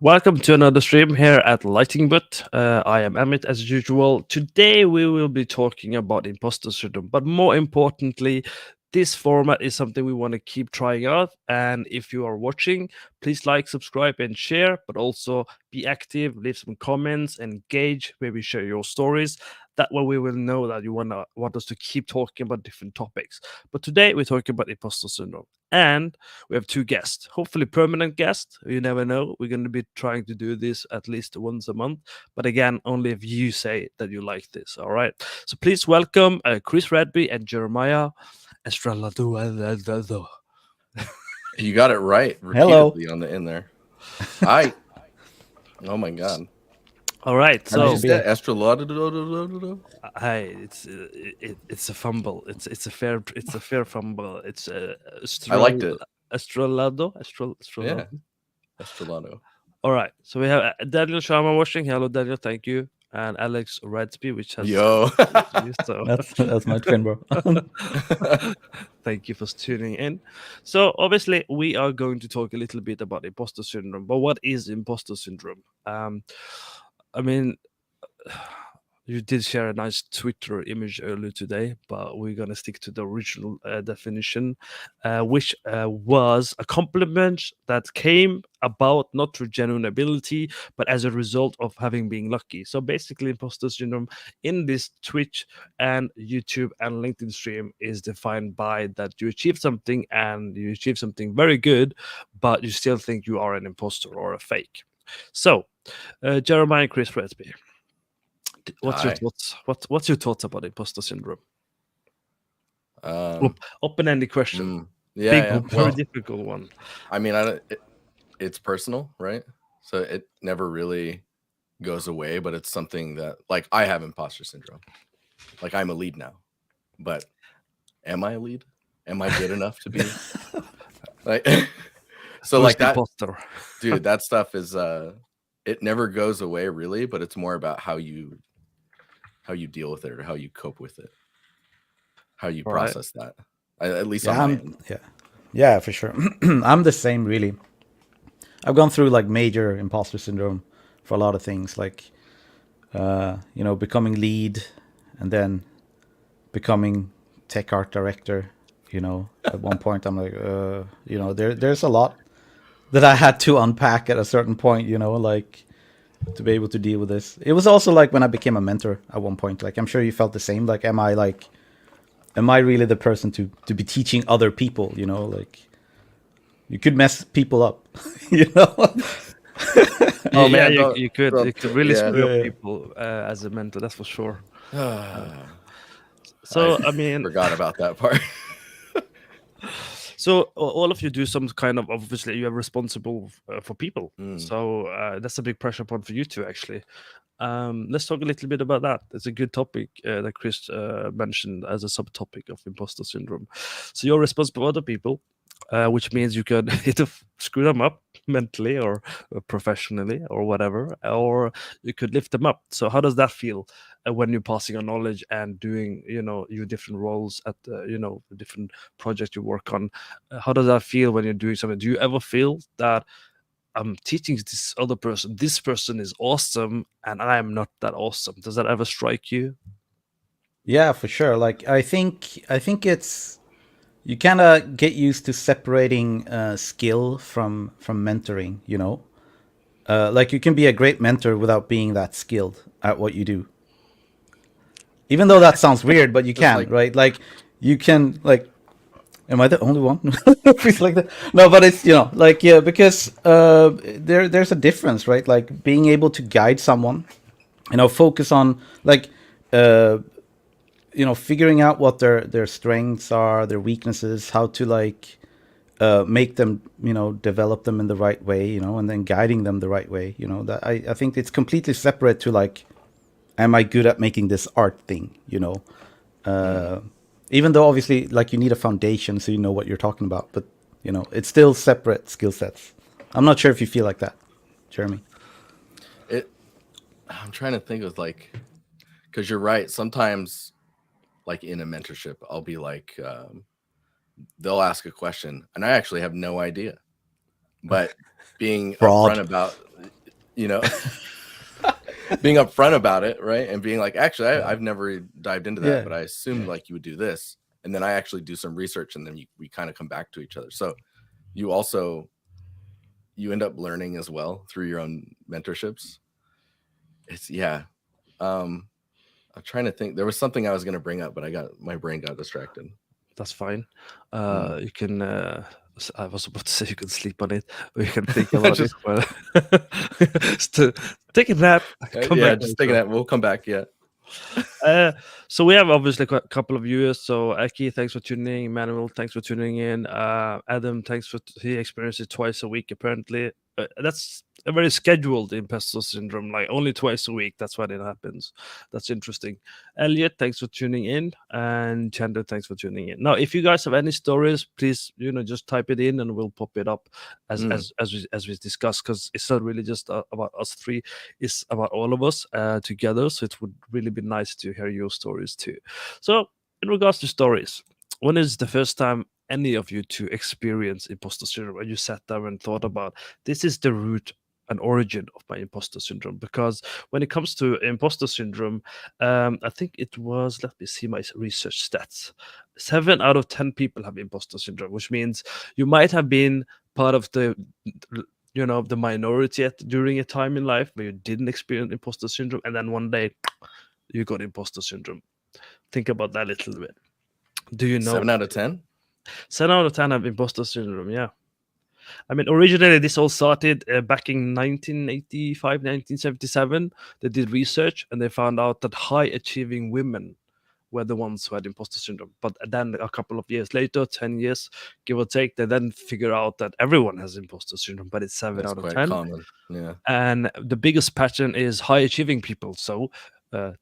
Welcome to another stream here at Lightingbot. I am Amit as usual. Today we will be talking about imposter syndrome, but more importantly, this format is something we want to keep trying out. And if you are watching, please like, subscribe, and share, but also be active, leave some comments, engage, maybe share your stories. That way we will know that you want us to keep talking about different topics. But today we're talking about imposter syndrome. And we have two guests, hopefully permanent guests. You never know. We're going to be trying to do this at least once a month. But again, only if you say that you like this. All right. So please welcome Chris Radsby and Jeremiah Estrellado. You got it right repeatedly on the end there. Hi. Oh my god. All right. So is that Estrellado? hi, it's a fumble. It's a fair fumble. It's I liked it. Estrellado. Yeah. Estrellado. All right. So we have Daniel Sharma watching. Hello, Daniel. Thank you. And Alex Radsby, which has Yo. so. that's my twin, bro. Thank you for tuning in. So obviously we are going to talk a little bit about imposter syndrome. But what is imposter syndrome? I mean, you did share a nice Twitter image earlier today, but we're going to stick to the original definition, which was a compliment that came about not through genuine ability, but as a result of having been lucky. So basically, imposter syndrome in this Twitch and YouTube and LinkedIn stream is defined by that you achieve something and you achieve something very good, but you still think you are an imposter or a fake. So, Jeremiah and Chris Radsby, what's your thoughts? What's your thoughts about imposter syndrome? Open-ended question. Very difficult one. I mean, it's personal, right? So it never really goes away, but it's something that, like, I have imposter syndrome. Like, I'm a lead now, but am I a lead? Am I good enough to be? Like, so like that, imposter? Dude. That stuff is it never goes away really, but it's more about how you deal with it or how you cope with it, how you process that. At least on my end. Yeah, for sure. I'm the same, really. I've gone through like major imposter syndrome for a lot of things, like becoming lead and then becoming tech art director. At one point I'm like, there's a lot that I had to unpack at a certain point, like to be able to deal with this. It was also like when I became a mentor at one point, like I'm sure you felt the same. Like, am I really the person to be teaching other people? Like you could mess people up, Oh man, you could really screw up people as a mentor. That's for sure. So I mean, forgot about that part. So all of you do some kind of, obviously you are responsible for people. So that's a big pressure point for you two, actually. Let's talk a little bit about that. It's a good topic that Chris mentioned as a subtopic of imposter syndrome. So you're responsible for other people, which means you could either screw them up mentally or professionally or whatever, or you could lift them up. So how does that feel when you're passing on knowledge and doing, your different roles at the different projects you work on? How does that feel when you're doing something? Do you ever feel that I'm teaching this other person, this person is awesome and I am not that awesome? Does that ever strike you? Yeah, for sure. Like I think it's, you kind of get used to separating skill from mentoring, like you can be a great mentor without being that skilled at what you do. Even though that sounds weird, but you can, right? Like you can, like, am I the only one? Feels like that. No, but it's, because there's a difference, right? Like being able to guide someone, focus on like, figuring out what their strengths are, their weaknesses, how to like make them, develop them in the right way, and then guiding them the right way. That I think it's completely separate to like, am I good at making this art thing? Even though obviously like you need a foundation so you know what you're talking about, but it's still separate skill sets. I'm not sure if you feel like that, Jeremy. I'm trying to think of like, because you're right. Sometimes like in a mentorship, I'll be like, they'll ask a question and I actually have no idea, but being upfront about, you know, being upfront about it, right? And being like, actually, I've never dived into that, Yeah. but I assumed like you would do this. And then I actually do some research, and then we kind of come back to each other. So you also, you end up learning as well through your own mentorships. It's, yeah. I'm trying to think. There was something I was going to bring up, but my brain got distracted. That's fine. You can. I was about to say you can sleep on it, or you can think about Just, it. But take a nap. Come yeah, back just later. thinking that. We'll come back. Yeah. So we have obviously a couple of viewers. So Aki, thanks for tuning in. Manuel, thanks for tuning in. Adam, thanks for he experiences it twice a week apparently. That's a very scheduled imposter syndrome, like only twice a week. That's when it happens. That's interesting. Elliot, thanks for tuning in, and Chandler, thanks for tuning in. Now, if you guys have any stories, please just type it in, and we'll pop it up as we discuss, because it's not really just about us three. It's about all of us together. So it would really be nice to hear your stories too. So, in regards to stories, when is the first time any of you to experience imposter syndrome, and you sat down and thought about this is the root and origin of my imposter syndrome? Because when it comes to imposter syndrome, I think it was, let me see my research stats, 7 out of 10 people have imposter syndrome, which means you might have been part of the the minority during a time in life where you didn't experience imposter syndrome, and then one day you got imposter syndrome. Think about that a little bit. Do you know 7 out of 10? 7 out of 10 have imposter syndrome? Yeah. I mean, originally this all started back in 1985, 1977. They did research and they found out that high achieving women were the ones who had imposter syndrome. But then a couple of years later, 10 years, give or take, they then figure out that everyone has imposter syndrome, but it's 7 That's out of quite 10. common. Yeah. And the biggest pattern is high achieving people. So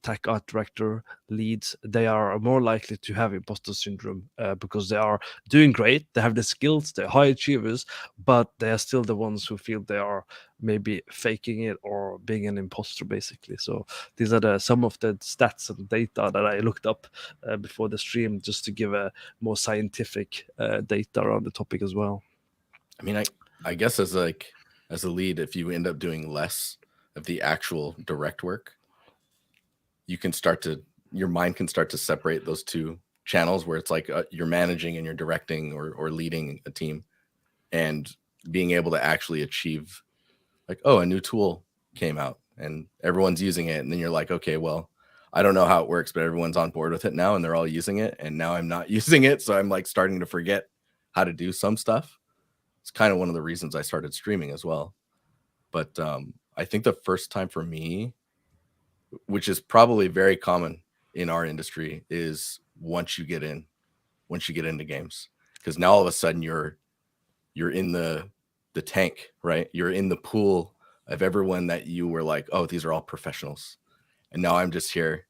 tech art director, leads, they are more likely to have imposter syndrome because they are doing great, they have the skills, they're high achievers, but they are still the ones who feel they are maybe faking it or being an imposter, basically. So these are some of the stats and data that I looked up before the stream, just to give a more scientific data around the topic as well. I mean, I guess as a lead, if you end up doing less of the actual direct work, you can your mind can start to separate those two channels where it's like you're managing and you're directing or leading a team, and being able to actually achieve like, oh, a new tool came out and everyone's using it. And then you're like, okay, well, I don't know how it works, but everyone's on board with it now and they're all using it. And now I'm not using it. So I'm like starting to forget how to do some stuff. It's kind of one of the reasons I started streaming as well. But I think the first time for me, which is probably very common in our industry, is once you get into games, because now all of a sudden you're in the tank, right? You're in the pool of everyone that you were like, oh, these are all professionals, and now I'm just here.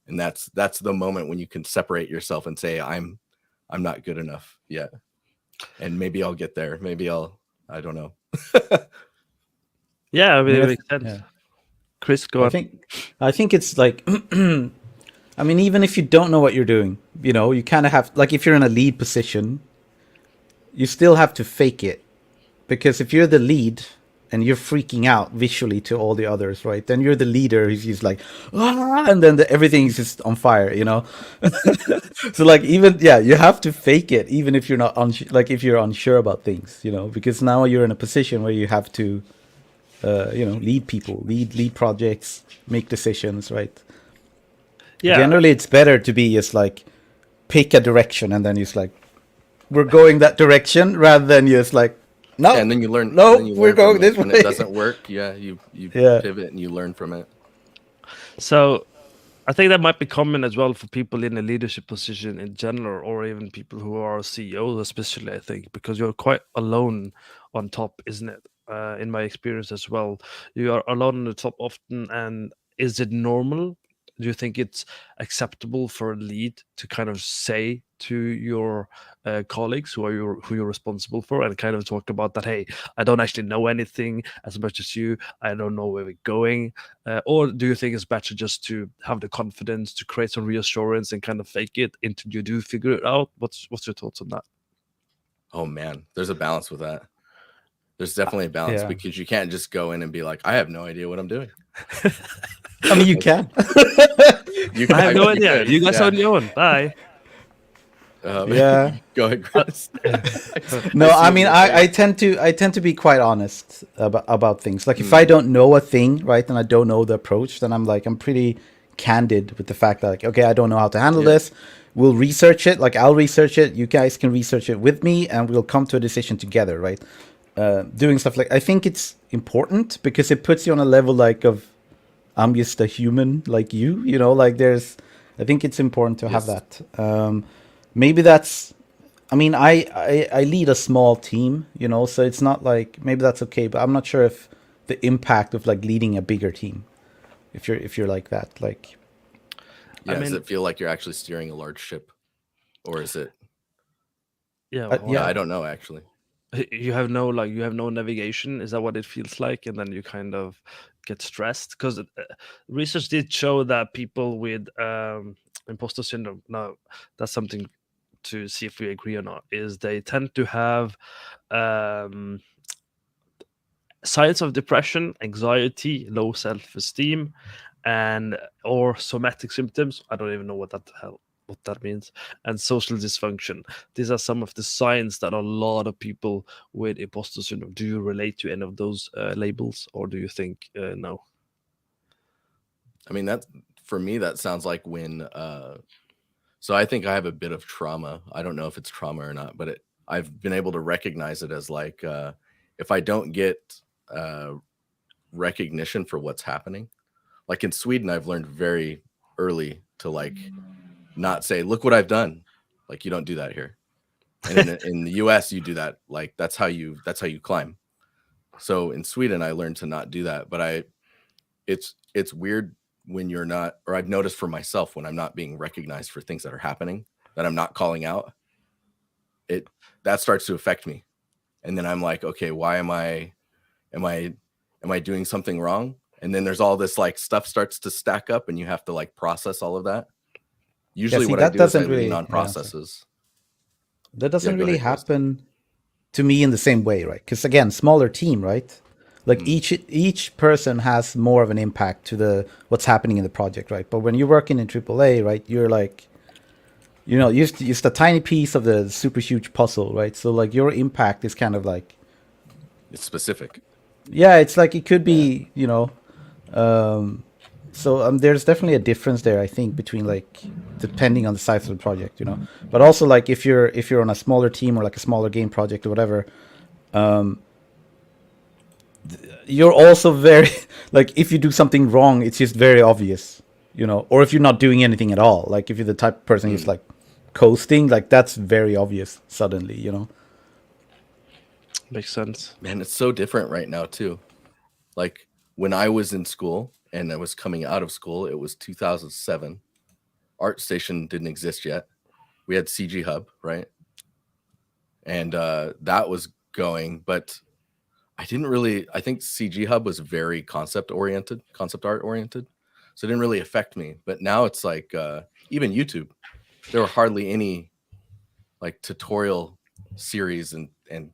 And that's the moment when you can separate yourself and say, I'm not good enough yet, and maybe I'll get there. Maybe I don't know. Yeah, I mean, it makes sense. Yeah. Chris, go on. I think it's like, I mean, even if you don't know what you're doing, you kind of have, like, if you're in a lead position, you still have to fake it. Because if you're the lead and you're freaking out visually to all the others, right? Then you're the leader who's just like, ah, and then everything's just on fire, So like, even, you have to fake it, even if you're not if you're unsure about things, because now you're in a position where you have to, lead people, lead projects, make decisions, right? Yeah. Generally, it's better to be just like, pick a direction and then just like, we're going that direction, rather than just like, no. And then you learn. No, we're going this way. When it doesn't work, you pivot and you learn from it. So I think that might be common as well for people in a leadership position in general, or even people who are CEOs, especially, I think, because you're quite alone on top, isn't it? In my experience as well, you are alone on the top often. And is it normal? Do you think it's acceptable for a lead to kind of say to your colleagues who you're responsible for, and kind of talk about that, hey, I don't actually know anything as much as you, I don't know where we're going, or do you think it's better just to have the confidence to create some reassurance and kind of fake it until you do figure it out? What's your thoughts on that? Oh man, there's a balance with that. There's definitely a balance yeah. because you can't just go in and be like, I have no idea what I'm doing. I mean, you can. You, I have no you idea. could, You guys yeah. on your own. Bye. Yeah. Go ahead, Uh, Chris. No, see I what mean, you're I saying. tend to be quite honest about things. Like if I don't know a thing, right, and I don't know the approach, then I'm pretty candid with the fact that like, okay, I don't know how to handle Yeah. this. We'll research it. Like I'll research it. You guys can research it with me, and we'll come to a decision together, right? Doing stuff like I think it's important because it puts you on a level like of I'm just a human like you know, like there's I think it's important to have Yes. that. Maybe that's I mean I lead a small team, you know, so it's not like maybe that's okay, but I'm not sure if the impact of like leading a bigger team if you're like that, like Yeah. I Does mean, it feel like you're actually steering a large ship, or is it? yeah. Yeah, yeah. I don't know actually. You have no navigation. Is that what it feels like? And then you kind of get stressed because research did show that people with imposter syndrome. Now, that's something to see if we agree or not. Is they tend to have um, signs of depression, anxiety, low self-esteem, and or somatic symptoms. I don't even know what that means, and social dysfunction. These are some of the signs that a lot of people with imposter syndrome. Do you relate to any of those labels, or do you think no? I mean, that for me, that sounds like when. So I think I have a bit of trauma. I don't know if it's trauma or not, but I've been able to recognize it as like if I don't get uh, recognition for what's happening. Like in Sweden, I've learned very early to like not say, "Look what I've done." Like you don't do that here. And in the US, you do that. Like that's how you climb. So in Sweden, I learned to not do that. But it's weird when you're not, or I've noticed for myself when I'm not being recognized for things that are happening that I'm not calling out. It that starts to affect me, and then I'm like, okay, why am I am I doing something wrong? And then there's all this like stuff starts to stack up, and you have to like process all of that. Yeah, Usually, see what I that do is I doesn't lean really on yeah, sorry. processes. That Yeah, doesn't go really ahead, Chris. happen to me in the same way, right? Because again, smaller team, right? Like Mm. each person has more of an impact to the what's happening in the project, right? But when you're working in AAA, right, you're like, you know, just a tiny piece of the super huge puzzle, right? So like your impact is kind of like, It's specific. yeah, it's like it could Yeah. be, you know, so there's definitely a difference there, I think, between like depending on the size of the project, you know. But also like if you're on a smaller team or like a smaller game project or whatever, you're also very like if you do something wrong, it's just very obvious, you know. Or if you're not doing anything at all, like if you're the type of person who's Mm. like coasting, like that's very obvious suddenly, you know. Makes sense. Man, it's so different right now too. Like when I was in school and I was coming out of school, it was 2007. ArtStation didn't exist yet. We had CG Hub, right? And that was going, but I didn't really. I think CG Hub was very concept art oriented, so it didn't really affect me. But now it's like even YouTube, there were hardly any like tutorial series and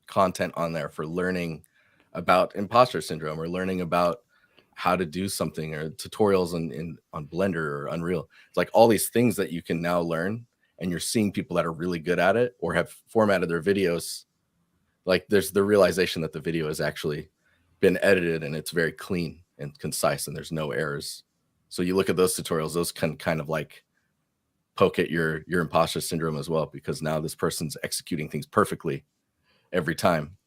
content on there for learning about imposter syndrome or learning about how to do something or tutorials on Blender or Unreal. It's like all these things that you can now learn, and you're seeing people that are really good at it or have formatted their videos. Like there's the realization that the video has actually been edited and it's very clean and concise and there's no errors. So you look at those tutorials, those can kind of like poke at your imposter syndrome as well, because now this person's executing things perfectly every time.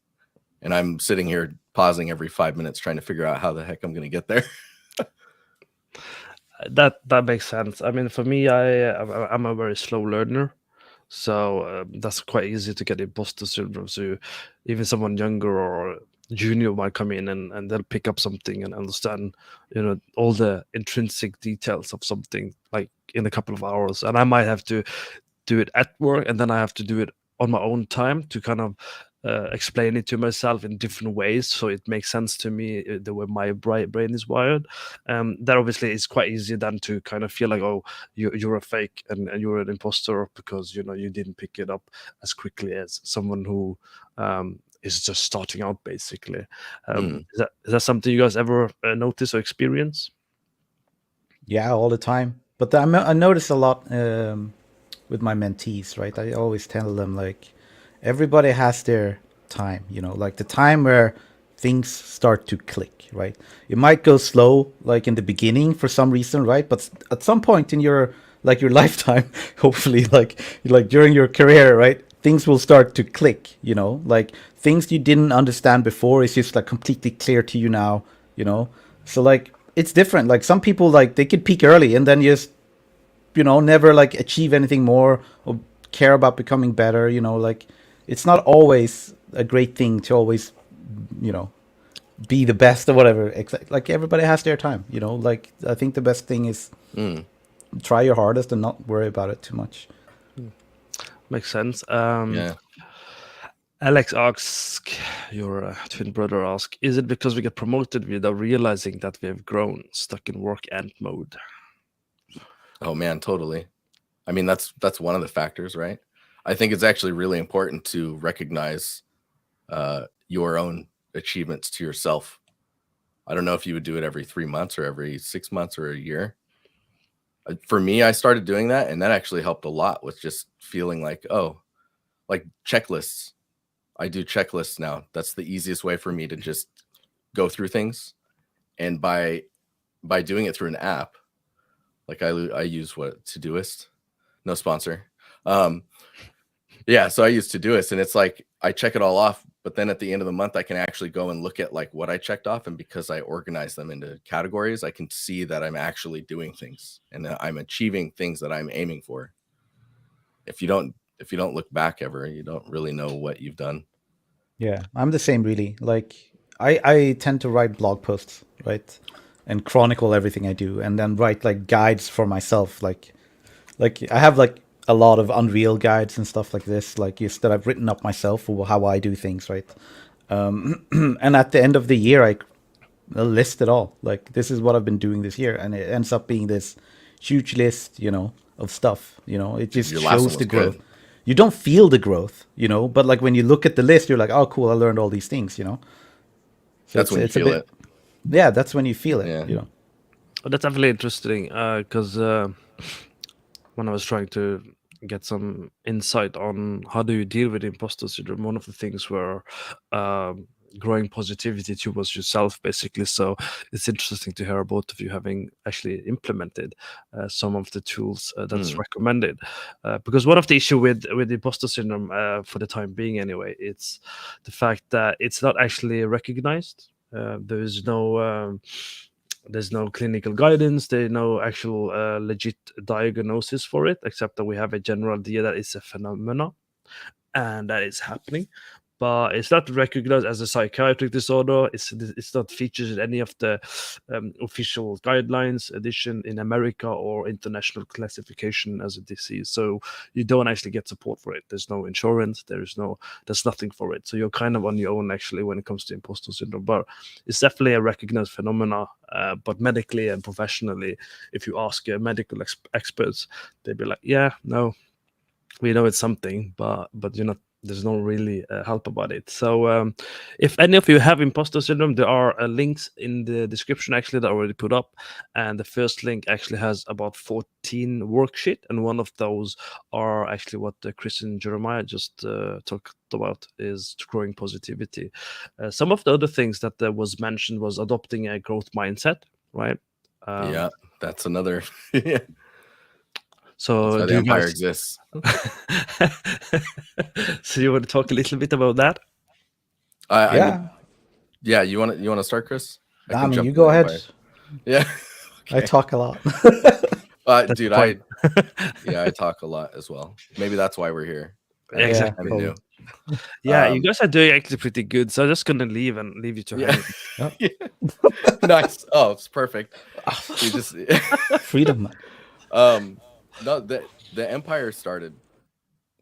And I'm sitting here pausing every 5 minutes trying to figure out how the heck I'm going to get there. That makes sense. I mean, for me, I'm a very slow learner, so that's quite easy to get imposter syndrome. So even someone younger or junior might come in and they'll pick up something and understand, you know, all the intrinsic details of something like in a couple of hours, and I might have to do it at work and then I have to do it on my own time to kind of explain it to myself in different ways so it makes sense to me the way my brain is wired. That obviously is quite easy then to kind of feel like, oh, you're a fake and you're an imposter because you know you didn't pick it up as quickly as someone who is just starting out basically. Mm. Is that something you guys ever notice or experience? Yeah, all the time. But I notice a lot with my mentees, right? I always tell them like everybody has their time, like the time where things start to click, right? It might go slow like in the beginning for some reason, right? But at some point in your your lifetime, hopefully like during your career, right? Things will start to click, like things you didn't understand before is just like completely clear to you now, So like it's different. Like some people like they could peak early and then just never like achieve anything more or care about becoming better, like it's not always a great thing to always you know be the best or whatever. Like everybody has their time, like I think the best thing is Mm. try your hardest and not worry about it too much. Makes sense. Yeah. Alex asks, your twin brother asks, is it because we get promoted without realizing that we have grown, stuck in work ant mode? Oh man, totally. I mean, that's one of the factors, right? I think it's actually really important to recognize your own achievements to yourself. I don't know if you would do it every 3 months or every 6 months or a year. For me, I started doing that, and that actually helped a lot with just feeling like, oh, like checklists. I do checklists now. That's the easiest way for me to just go through things. And by doing it through an app, like I use Todoist, no sponsor. Yeah, so I use Todoist, and it's like I check it all off, but then at the end of the month, I can actually go and look at like what I checked off, and because I organize them into categories, I can see that I'm actually doing things and that I'm achieving things that I'm aiming for. If you don't look back ever, you don't really know what you've done. Yeah, I'm the same really. Like I tend to write blog posts, right? And chronicle everything I do and then write like guides for myself. Like I have like a lot of Unreal guides and stuff like this, like just that I've written up myself for how I do things, right? And at the end of the year, I list it all. Like this is what I've been doing this year, and it ends up being this huge list, of stuff. It just Your last one shows the was growth. good. You don't feel the growth, but like when you look at the list, you're like, oh, cool, I learned all these things, So That's when you it's a feel bit, it. yeah, that's when you feel it, Yeah. Oh, that's definitely interesting because when I was trying to get some insight on how do you deal with imposter syndrome, one of the things were growing positivity towards yourself, basically. So it's interesting to hear both of you having actually implemented some of the tools that's recommended. Because one of the issue with imposter syndrome, for the time being anyway, it's the fact that it's not actually recognized. There's no clinical guidance. There's no actual legit diagnosis for it, except that we have a general idea that it's a phenomena and that is happening. But it's not recognized as a psychiatric disorder. It's not featured in any of the official guidelines edition in America or international classification as a disease. So you don't actually get support for it. There's no insurance. There's nothing for it. So you're kind of on your own actually when it comes to imposter syndrome. But it's definitely a recognized phenomena. But medically and professionally, if you ask medical experts, they'd be like, yeah, no, we know it's something, but there's no really help about it. So if any of you have imposter syndrome, there are links in the description actually that I already put up, and the first link actually has about 14 worksheet, and one of those are actually what Chris and Jeremiah just talked about, is growing positivity. Some of the other things that was mentioned was adopting a growth mindset, right? Yeah, that's another. Yeah. That's So why the do you Empire guys exists. so you want to talk a little bit about that? I mean, Yeah. yeah. You want to start, Chris? I I can mean, jump you to the go ahead. Empire. Yeah. I talk a lot. That's Dude, the point. I talk a lot as well. Maybe that's why we're here. Yeah, Yeah, I'm exactly. new. Yeah, you guys are doing actually pretty good. So I'm just gonna leave you to Yeah. hang. Yep. Nice. Oh, it's perfect. You just Freedom. no, the Empire started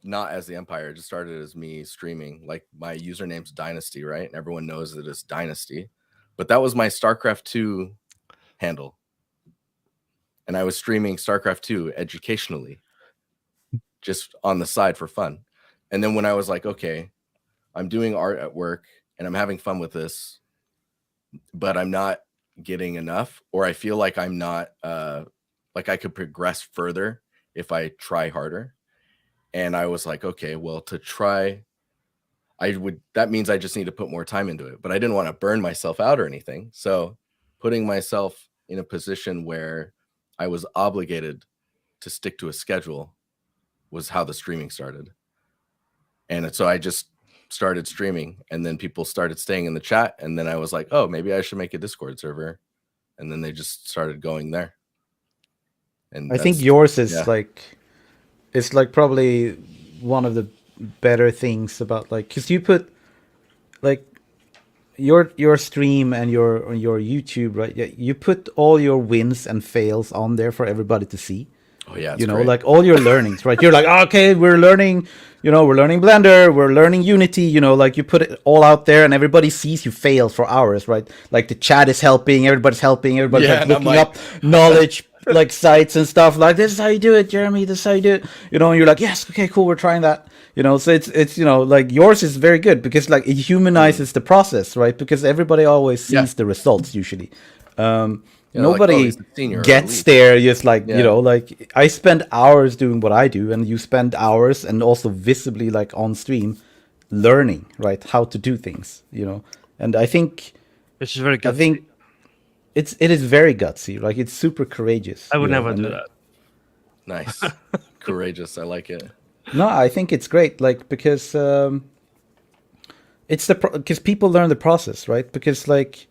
not as the Empire, it just started as me streaming. Like my username's Dynasty, right? And everyone knows that it's Dynasty. But that was my StarCraft 2 handle. And I was streaming StarCraft 2 educationally, just on the side for fun. And then when I was like, okay, I'm doing art at work and I'm having fun with this, but I'm not getting enough, or I feel like I'm not like I could progress further if I try harder. And I was like, okay, well, to try, that means I just need to put more time into it. But I didn't want to burn myself out or anything. So putting myself in a position where I was obligated to stick to a schedule was how the streaming started. And so I just started streaming, and then people started staying in the chat, and then I was like, oh, maybe I should make a Discord server, and then they just started going there. And I think yours is like, it's like probably one of the better things about, like, because you put like your stream and your YouTube, right? You put all your wins and fails on there for everybody to see. Oh yeah, you know, great. like all your learnings, right? You're like, oh, okay, we're learning, we're learning Blender, we're learning Unity, like you put it all out there and everybody sees you fail for hours, right? Like the chat is helping, everybody's like looking up knowledge like sites and stuff, like, this is how you do it, Jeremy, this is how you do it, and you're like, yes, okay, cool, we're trying that, so it's like yours is very good because like it humanizes the process, right? Because everybody always sees the results usually. Nobody gets there just like, like I spend hours doing what I do, and you spend hours and also visibly like on stream learning, right, how to do things, and I think which is very gutsy. I think it is very gutsy, like it's super courageous. I would never do that. Nice. Courageous, I like it. No, I think it's great, like, because it's because people learn the process, right? Because like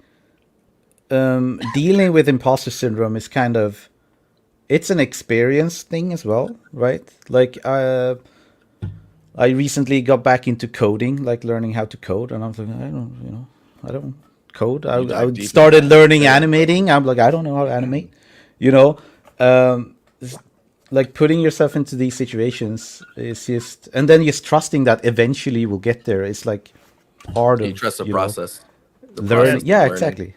dealing with imposter syndrome is kind of, it's an experience thing as well, right? Like I recently got back into coding, like learning how to code, and I was like, I don't code. I started learning animating. I'm like, I don't know how to animate, like putting yourself into these situations is just, and then just trusting that eventually you will get there. It's like part of, you trust the process. Yeah, exactly.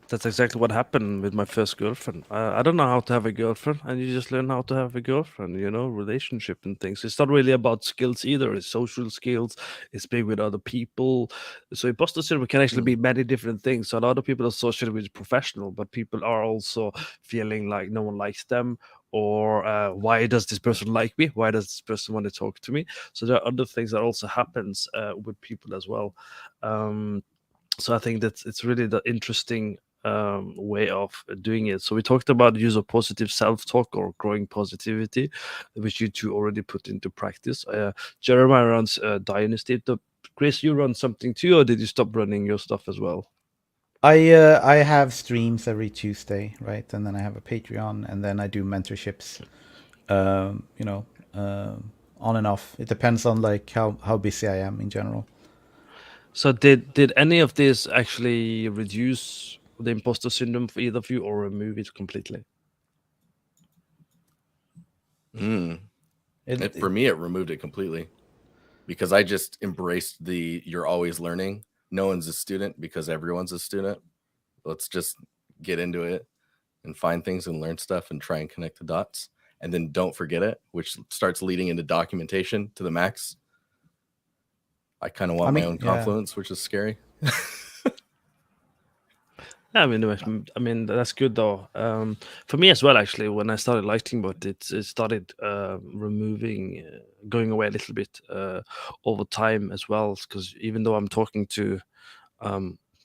That's exactly what happened with my first girlfriend. I don't know how to have a girlfriend, and you just learn how to have a girlfriend, relationship and things. It's not really about skills either. It's social skills. It's being with other people. So imposter syndrome can actually be many different things. So a lot of people associate with professional, but people are also feeling like no one likes them, or why does this person like me? Why does this person want to talk to me? So there are other things that also happens with people as well. So I think that it's really the interesting way of doing it. So we talked about the use of positive self-talk or growing positivity, which you two already put into practice. Jeremiah runs Dinusty. Chris, you run something too, or did you stop running your stuff as well? I have streams every Tuesday, right? And then I have a Patreon, and then I do mentorships, on and off. It depends on like how busy I am in general. So did any of this actually reduce the imposter syndrome for either of you, or remove it completely? For me, it removed it completely, because I just embraced you're always learning. No one's a student because everyone's a student. Let's just get into it and find things and learn stuff and try and connect the dots, and then don't forget it, which starts leading into documentation to the max. I kind of want my own Confluence, which is scary. I mean that's good though. For me as well, actually, when I started liking, but it started going away a little bit over time as well. Because even though I'm talking to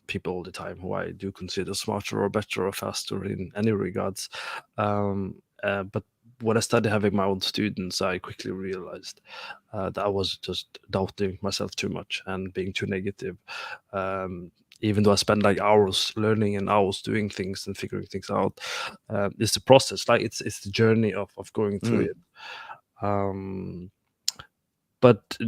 people all the time who I do consider smarter or better or faster in any regards, but when I started having my own students, I quickly realized that I was just doubting myself too much and being too negative. Even though I spend like hours learning and hours doing things and figuring things out, it's the process. Like it's the journey of going through it. But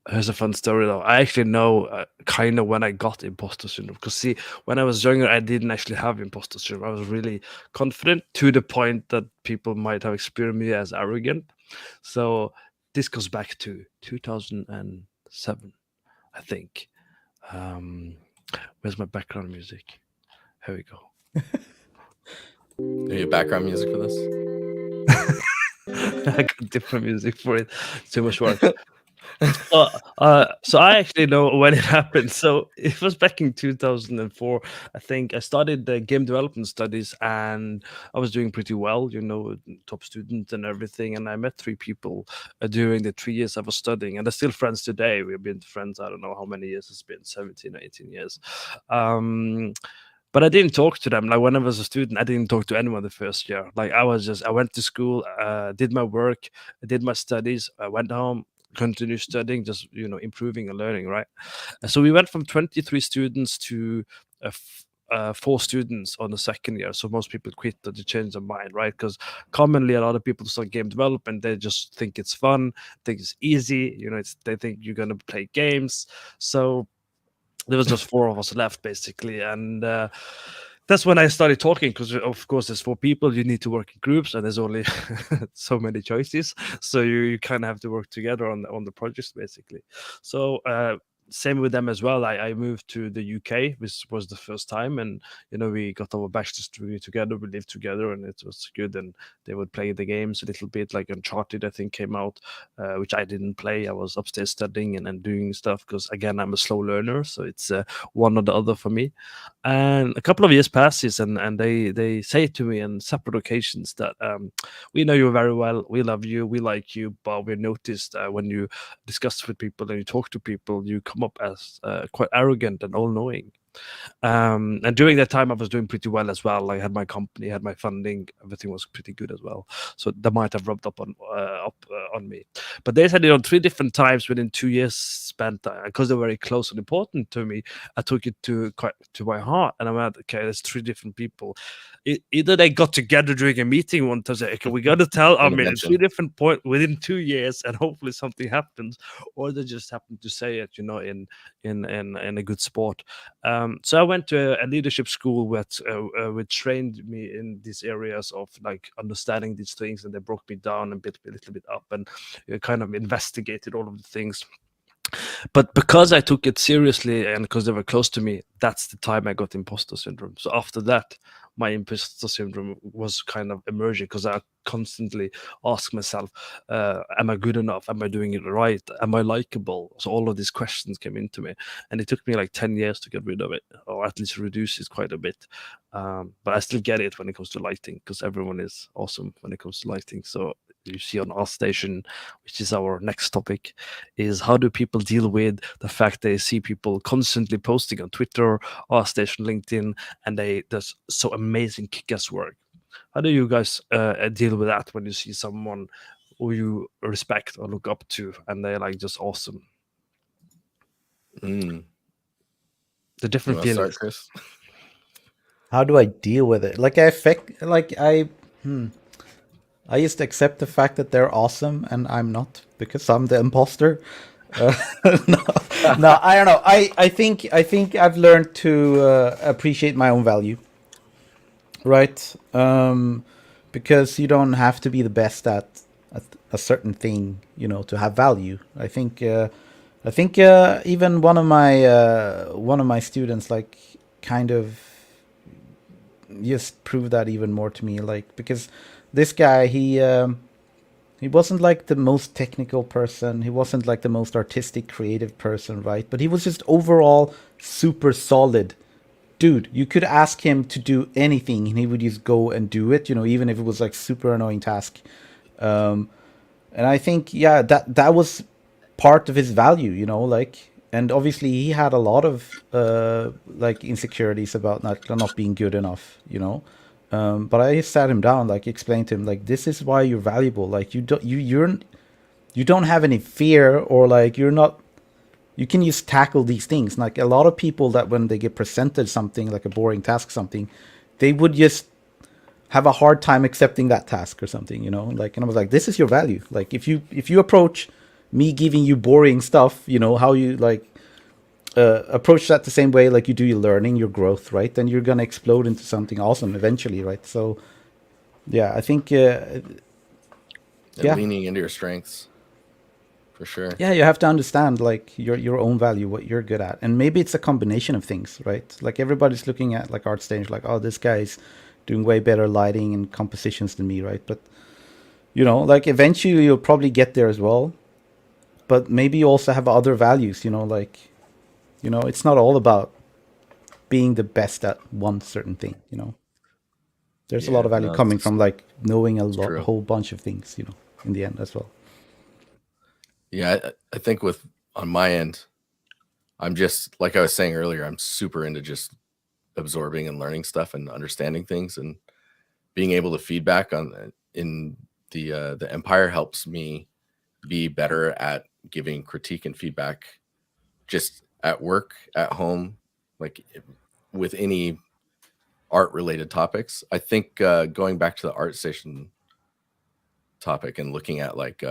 here's a fun story though. I actually know kind of when I got imposter syndrome. Because see, when I was younger, I didn't actually have imposter syndrome. I was really confident to the point that people might have experienced me as arrogant. So this goes back to 2007, I think. Where's my background music? Here we go. Do you have background music for this? I got different music for it. Too much work. So I actually know when it happened. So it was back in 2004. I think I started the game development studies, and I was doing pretty well, top student and everything. And I met 3 people during the 3 years I was studying, and they're still friends today. We've been friends, I don't know how many years it's been, 17, 18 years. But I didn't talk to them. Like when I was a student, I didn't talk to anyone the first year. Like I went to school, did my work, did my studies, I went home, continued studying, just improving and learning, right? So we went from 23 students to 4 students on the second year. So most people quit or they change their mind, right? Because commonly a lot of people start game development, they just think it's fun, think it's easy, they think you're gonna play games. So there was just 4 of us left basically, and that's when I started talking, because of course there's 4 people, you need to work in groups, and there's only so many choices, so you kind of have to work together on the projects basically. So same with them as well. I moved to the UK, which was the first time, and we got our bachelor's degree together, we lived together, and it was good. And they would play the games a little bit, like Uncharted I think came out, which I didn't play. I was upstairs studying and doing stuff, because again I'm a slow learner, so it's one or the other for me. And a couple of years passes, and they say to me on separate occasions that we know you very well, we love you, we like you, but we noticed when you discuss with people and you talk to people, you come up as quite arrogant and all-knowing. And during that time I was doing pretty well as well. I had my company, had my funding, everything was pretty good as well, so that might have rubbed up on me. But they said 3 different times within 2 years spent, because they're very close and important to me, I took it to my heart, and I went, okay, there's 3 different people. Either they got together during a meeting one time, say, okay, we got to tell Armin 3 different points within 2 years, and hopefully something happens, or they just happen to say it, in a good sport. So I went to a leadership school which trained me in these areas of like understanding these things, and they broke me down and built me a little bit up, and kind of investigated all of the things. But because I took it seriously and because they were close to me, that's the time I got imposter syndrome. So after that, my imposter syndrome was kind of emerging, because I constantly ask myself, am I good enough? Am I doing it right? Am I likable? So all of these questions came into me, and it took me like 10 years to get rid of it, or at least reduce it quite a bit. But I still get it when it comes to lighting, because everyone is awesome when it comes to lighting. So you see on our station, which is our next topic, is how do people deal with the fact they see people constantly posting on Twitter, our station, LinkedIn, and there's so amazing kick-ass work. How do you guys deal with that when you see someone who you respect or look up to, and they're like just awesome? The different You wanna feelings. start, Chris? How do I deal with it? I just accept the fact that they're awesome and I'm not, because I'm the imposter. No, I don't know. I think I've learned to appreciate my own value, right? Because you don't have to be the best at a certain thing, to have value. I think even one of my students like kind of just proved that even more to me, like, because this guy, he wasn't like the most technical person, he wasn't like the most artistic creative person, right? But he was just overall super solid dude. You could ask him to do anything and he would just go and do it, even if it was like super annoying task. And I think that was part of his value, like. And obviously he had a lot of like insecurities about not being good enough, but I sat him down, like explained to him, like, this is why you're valuable. Like you don't have any fear, or like you can just tackle these things. Like a lot of people that when they get presented something like a boring task, something, they would just have a hard time accepting that task or something, like, and I was like, this is your value. Like if you approach me giving you boring stuff, how you like approach that the same way like you do your learning, your growth, right? Then you're gonna explode into something awesome eventually, right? So yeah, I think leaning into your strengths, for sure. Yeah, you have to understand like your own value, what you're good at, and maybe it's a combination of things, right? Like everybody's looking at like art stage, like, oh, this guy's doing way better lighting and compositions than me, right? But like eventually you'll probably get there as well. but maybe you also have other values, like, it's not all about being the best at one certain thing, There's a lot Yeah, of value no, coming from like knowing a true. whole bunch of things, in the end as well. Yeah, I think on my end, I'm just like I was saying earlier, I'm super into just absorbing and learning stuff and understanding things, and being able to feedback on in the Empire helps me be better at giving critique and feedback, just at work, at home, like with any art related topics. I think going back to the art station topic and looking at like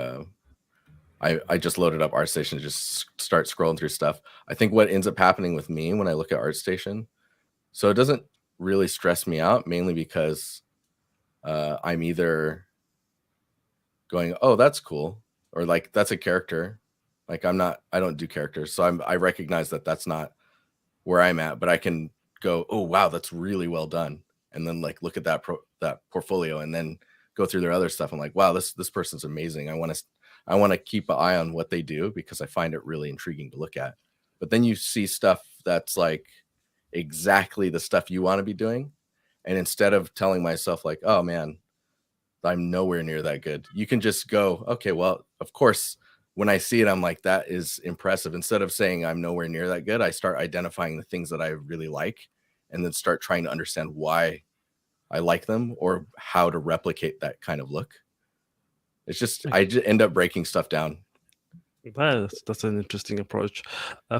I just loaded up ArtStation to just start scrolling through stuff. I think what ends up happening with me when I look at ArtStation, so it doesn't really stress me out, mainly because I'm either going, oh, that's cool, or like that's a character. Like I don't do characters, so I recognize that that's not where I'm at, but I can go, oh wow, that's really well done, and then like look at that portfolio, and then go through their other stuff. I'm like, wow, this person's amazing. I want to keep an eye on what they do because I find it really intriguing to look at. But then you see stuff that's like exactly the stuff you want to be doing, and instead of telling myself like, oh man, I'm nowhere near that good, you can just go, okay, well, of course, when I see it, I'm like, that is impressive. Instead of saying I'm nowhere near that good, I start identifying the things that I really like, and then start trying to understand why I like them or how to replicate that kind of look. It's just, I just end up breaking stuff down. Well, that's an interesting approach.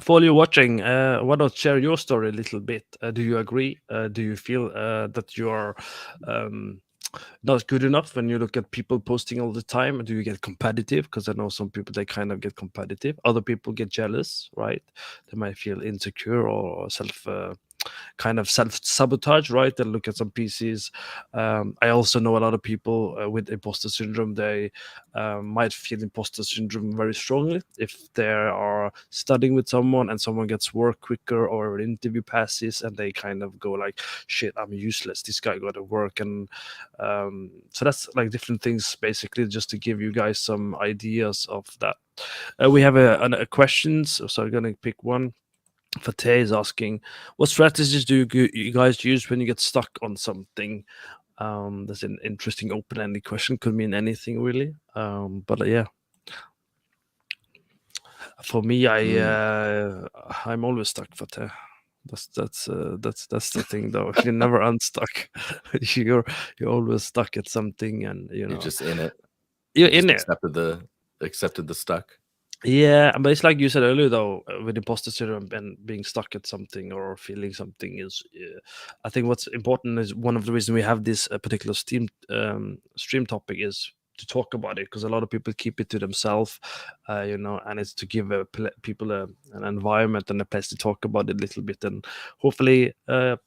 For all you watching, why not share your story a little bit? Do you agree? Do you feel that you are not good enough when you look at people posting all the time? Do you get competitive? Because I know some people, they kind of get competitive. Other people get jealous, right? They might feel insecure or kind of self-sabotage, right? They look at some PCs. I also know a lot of people with imposter syndrome. They might feel imposter syndrome very strongly if they are studying with someone and someone gets work quicker, or an interview passes and they kind of go like, shit, I'm useless, this guy got to work. And so that's like different things, basically, just to give you guys some ideas of that. We have a questions, so I'm gonna pick one. Fateh is asking, what strategies do you guys use when you get stuck on something? That's an interesting open-ended question. Could mean anything really. But yeah, for me, I'm always stuck, Fateh. That's the thing, though. You're never unstuck. You're always stuck at something, and You're just in it. you're You just in it. accepted the stuck. Yeah, but it's like you said earlier, though, with imposter syndrome and being stuck at something or feeling something is, I think what's important is one of the reasons we have this particular stream topic is to talk about it, because a lot of people keep it to themselves, and it's to give people an environment and a place to talk about it a little bit, and hopefully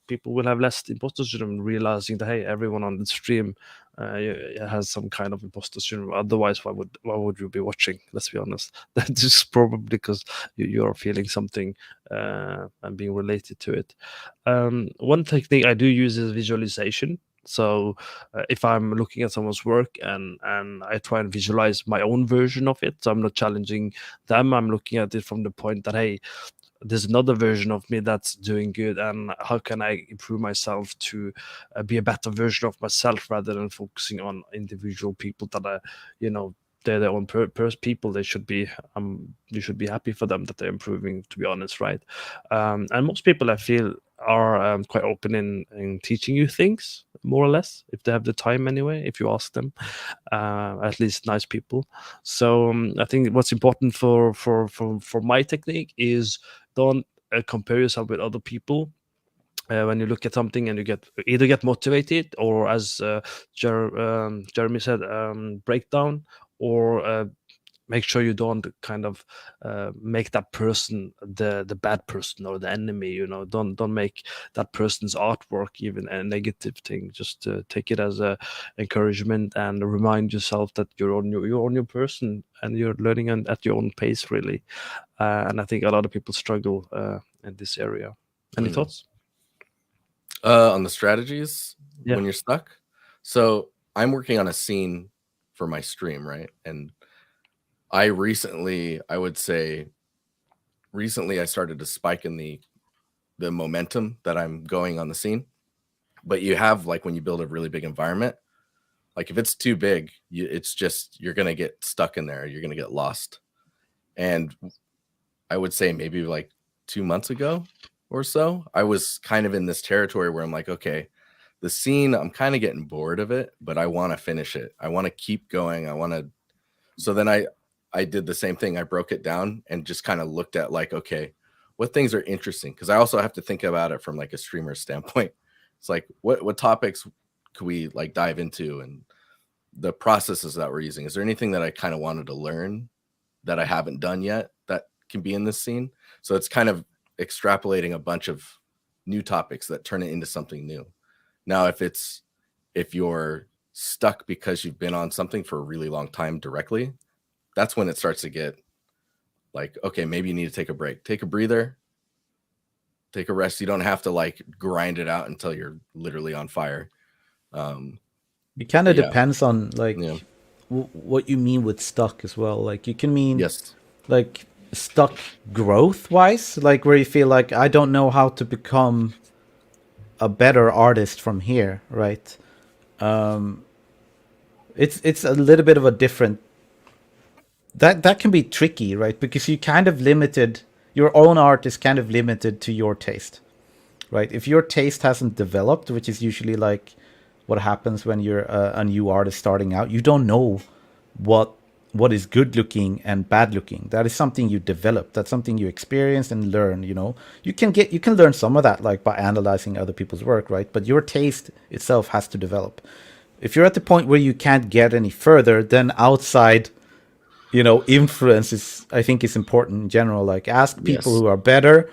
people will have less imposter syndrome, realizing that hey, everyone on the stream has some kind of imposter syndrome. Otherwise, why would you be watching? Let's be honest. That is probably because you're feeling something and being related to it. One technique I do use is visualization. So if I'm looking at someone's work and I try and visualize my own version of it, so I'm not challenging them. I'm looking at it from the point that hey, there's another version of me that's doing good, and how can I improve myself to be a better version of myself, rather than focusing on individual people that are, they're their own people. They should be you should be happy for them that they're improving, to be honest, right? And most people, I feel, are quite open in teaching you things, more or less, if they have the time anyway, if you ask them. At least nice people. So I think what's important for my technique is, don't compare yourself with other people. When you look at something and you get motivated, or as Jeremy said, breakdown, or make sure you don't kind of make that person the bad person or the enemy. Don't make that person's artwork even a negative thing. Just take it as a encouragement, and remind yourself that you're on your person, and you're learning at your own pace, really. And I think a lot of people struggle in this area. Any thoughts? On the strategies Yeah. when you're stuck. So I'm working on a scene for my stream, right? And I would say recently I started to spike in the momentum that I'm going on the scene. But you have, like, when you build a really big environment, like if it's too big, it's just, you're going to get stuck in there. You're going to get lost. And I would say maybe like 2 months ago or so, I was kind of in this territory where I'm like, okay, the scene, I'm kind of getting bored of it, but I want to finish it. I want to keep going. So then I did the same thing. I broke it down and just kind of looked at, like, okay, what things are interesting? Because I also have to think about it from like a streamer standpoint. It's like, what topics could we like dive into, and the processes that we're using? Is there anything that I kind of wanted to learn that I haven't done yet that can be in this scene? So it's kind of extrapolating a bunch of new topics that turn it into something new. Now, if you're stuck because you've been on something for a really long time directly, that's when it starts to get like, okay, maybe you need to take a break, take a breather, take a rest. You don't have to like grind it out until you're literally on fire. It kind of Yeah. depends on like Yeah. what you mean with stuck as well. Like you can mean Yes. like stuck growth wise, like where you feel like I don't know how to become a better artist from here, right? It's a little bit of a different, that can be tricky, right? Because you kind of limited, your own art is kind of limited to your taste, right? If your taste hasn't developed, which is usually like what happens when you're a new artist starting out, you don't know what is good looking and bad looking. That is something you develop. That's something you experience and learn. You know, you can learn some of that like by analyzing other people's work, right? But your taste itself has to develop. If you're at the point where you can't get any further, then outside, you know, influence is, I think, is important in general. Like ask people Yes. who are better,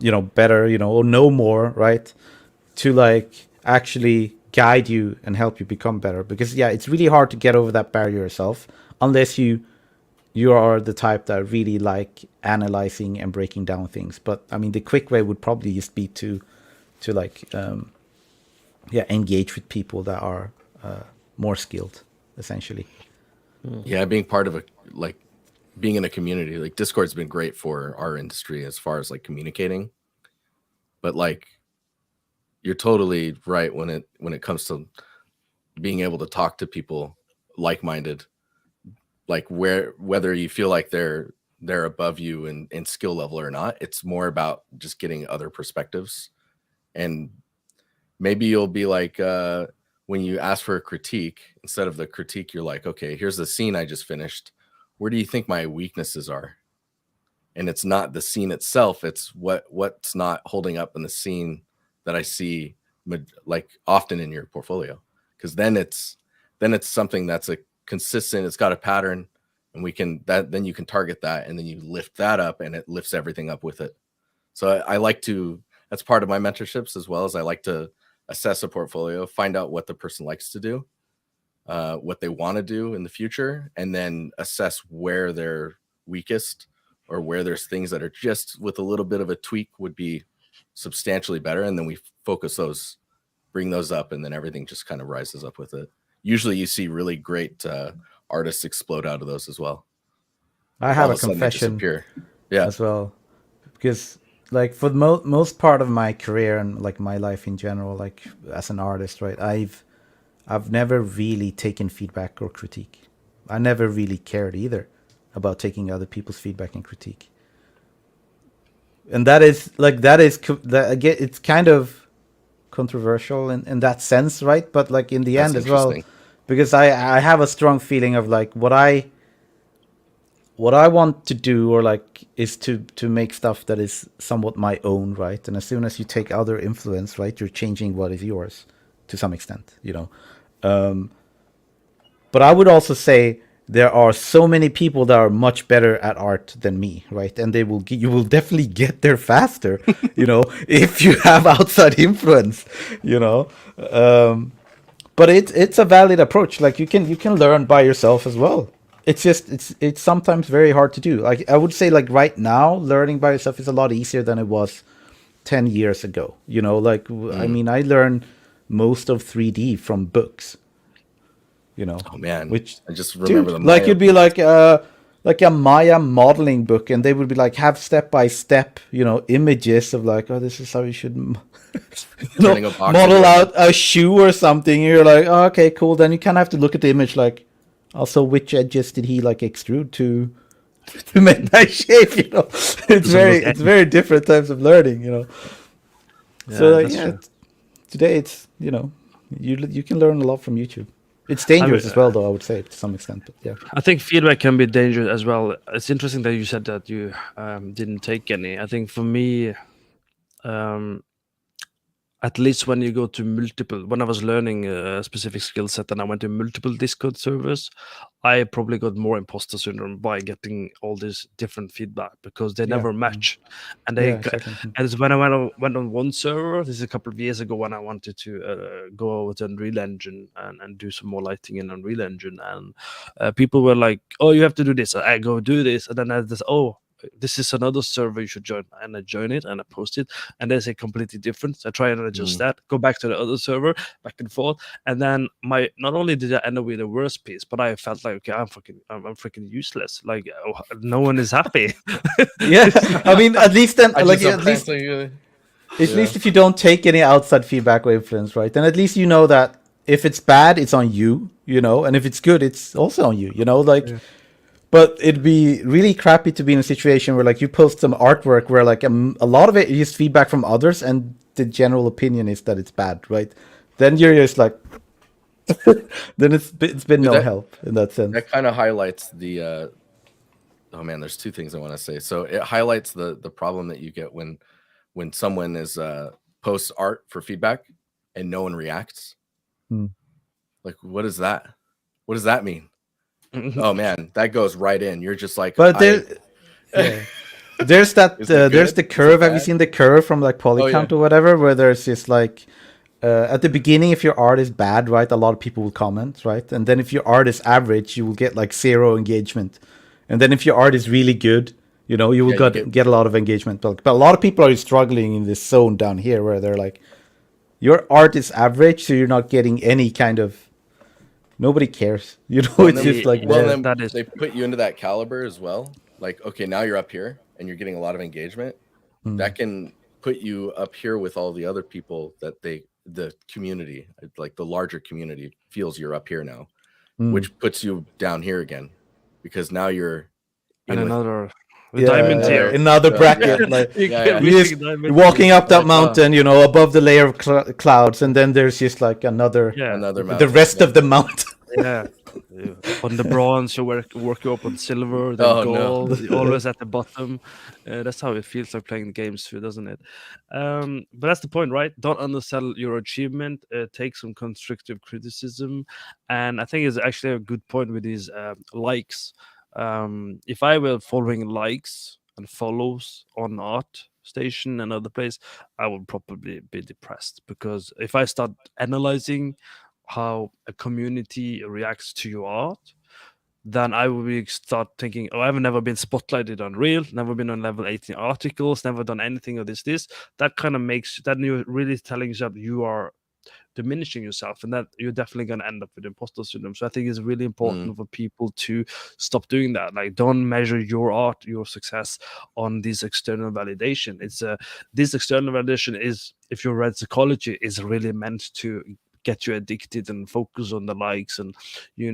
or know more, right? To like actually guide you and help you become better. Because yeah, it's really hard to get over that barrier yourself unless you are the type that really like analyzing and breaking down things. But I mean, the quick way would probably just be to like engage with people that are more skilled, essentially. Yeah, being part of being in a community, like Discord's been great for our industry as far as like communicating. But like, you're totally right when it comes to being able to talk to people like-minded, like whether you feel like they're above you in skill level or not. It's more about just getting other perspectives. And maybe you'll be like, when you ask for a critique, instead of the critique, you're like, okay, here's the scene I just finished. Where do you think my weaknesses are? And it's not the scene itself. It's what's not holding up in the scene that I see like often in your portfolio. Because then it's something that's a consistent, it's got a pattern, and then you can target that, and then you lift that up, and it lifts everything up with it. So I like to, that's part of my mentorships, as well as I like to assess a portfolio, find out what the person likes to do, what they want to do in the future, and then assess where they're weakest, or where there's things that are just with a little bit of a tweak would be substantially better. And then we focus those, bring those up, and then everything just kind of rises up with it. Usually you see really great artists explode out of those as well. I have All a of sudden they confession disappear. Yeah. as well, because like for the most part of my career and like my life in general, like as an artist, right, I've never really taken feedback or critique. I never really cared either about taking other people's feedback and critique. And again, it's kind of controversial in that sense, right? But like in the That's end as well, interesting. because I have a strong feeling of like what I want to do, or like, is to make stuff that is somewhat my own, right? And as soon as you take other influence, right, you're changing what is yours to some extent, you know. But I would also say there are so many people that are much better at art than me, right? And you will definitely get there faster, you know, if you have outside influence, you know. But it's a valid approach. Like you can learn by yourself as well. It's just it's sometimes very hard to do. Like I would say, like right now, learning by yourself is a lot easier than it was 10 years ago. You know, like I mean, I learned most of 3D from books. You know, Oh man, which I just remember dude, the like Maya you'd be books. like, like a Maya modeling book, and they would be like have step by step, images of like, oh, this is how you should, Turning a box model into out a shoe or something. You're like, oh, okay, cool. Then you kind of have to look at the image, like, also which edges did he like extrude to make that shape? It's very different types of learning. Yeah, So like, that's yeah, true. today it's you can learn a lot from YouTube. It's I mean, dangerous as well, though, I would say, to some extent. But yeah. I think feedback can be dangerous as well. It's interesting that you said that you didn't take any. I think for me, um, at least when you go to multiple, when I was learning a specific skill set and I went to multiple Discord servers, I probably got more imposter syndrome by getting all this different feedback because they Yeah. never match. And Yeah, exactly. and it's when I went on one server, this is a couple of years ago, when I wanted to go over to Unreal Engine and do some more lighting in Unreal Engine, and people were like, "Oh, you have to do this." I go do this, and then I just, "Oh, this is another server you should join," and I join it and I post it, and there's a completely different. I try and adjust that, go back to the other server, back and forth, and then not only did I end up with a worse piece, but I felt like, okay, I'm freaking useless. Like, no one is happy. Yeah, I mean, at least then, I like, just at least yeah. if you don't take any outside feedback or influence, right? Then at least you know that if it's bad, it's on you, and if it's good, it's also on you, like. Yeah. But it'd be really crappy to be in a situation where like you post some artwork where like a lot of it is feedback from others, and the general opinion is that it's bad, right? Then you're just like, then it's been no help in that sense. That kind of highlights the. Oh man, there's two things I want to say. So it highlights the problem that you get when someone is posts art for feedback and no one reacts. Like, what is that? What does that mean? Oh man, that goes right in. You're just like, but there's that there's the curve. Have you seen the curve from like Polycount or whatever, where there's this like at the beginning, if your art is bad, right, a lot of people will comment, right, and then if your art is average, you will get like 0 engagement, and then if your art is really good, you will get a lot of engagement. But a lot of people are struggling in this zone down here where they're like, your art is average, so you're not getting any kind of. Nobody cares, it's just like, then they put you into that caliber as well. Like, okay, now you're up here and you're getting a lot of engagement. That can put you up here with all the other people that the community, like the larger community, feels you're up here now, which puts you down here again, because now you're in another diamond tier, another bracket. Like you're you're walking up that mountain, above the layer of clouds, and then there's just like another mountain, the rest of the mountain. Yeah. On the bronze, you work you up on silver, then gold. You're always at the bottom. That's how it feels like playing the games too, doesn't it? But that's the point, right? Don't undersell your achievement. Take some constructive criticism, and I think it's actually a good point with these likes. If I were following likes and follows on Art Station and other place, I would probably be depressed, because if I start analyzing how a community reacts to your art, then I will start thinking, oh, I've never been spotlighted on Real, never been on level 18 articles, never done anything of this. That kind of makes that you're really telling yourself you are diminishing yourself, and that you're definitely going to end up with imposter syndrome. So I think it's really important for people to stop doing that. Like, don't measure your art, your success on this external validation. It's this external validation is, if you read psychology, is really meant to get you addicted and focus on the likes and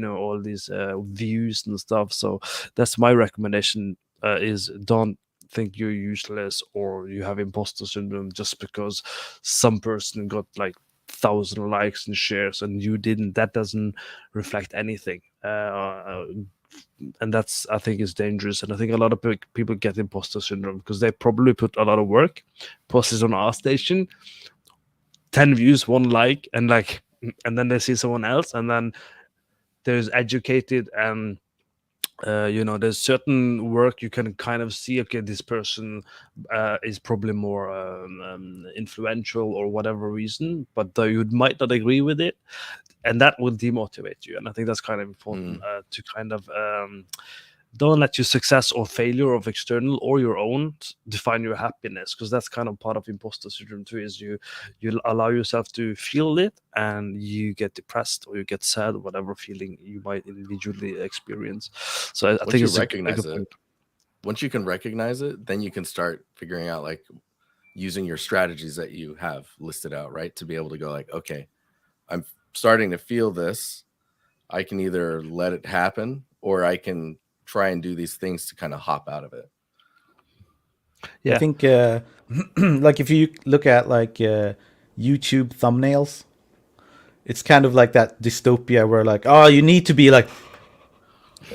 all these views and stuff. So that's my recommendation, is don't think you're useless or you have imposter syndrome just because some person got like 1,000 likes and shares and you didn't. That doesn't reflect anything, and that's, I think, is dangerous. And I think a lot of people get imposter syndrome because they probably put a lot of work, post it on our station, 10 views, 1 like, and then they see someone else, and then there's educated and there's certain work you can kind of see, okay, this person is probably more influential or whatever reason, but though you might not agree with it, and that will demotivate you. And I think that's kind of important to kind of don't let your success or failure of external or your own define your happiness, because that's kind of part of imposter syndrome too. Is you allow yourself to feel it, and you get depressed or you get sad, or whatever feeling you might individually experience. So I Once think you it's recognize a good it, point. once you can recognize it, then you can start figuring out like using your strategies that you have listed out, right? To be able to go like, okay, I'm starting to feel this. I can either let it happen or I can try and do these things to kind of hop out of it. Yeah. I think like if you look at like YouTube thumbnails, it's kind of like that dystopia where like, oh, you need to be like,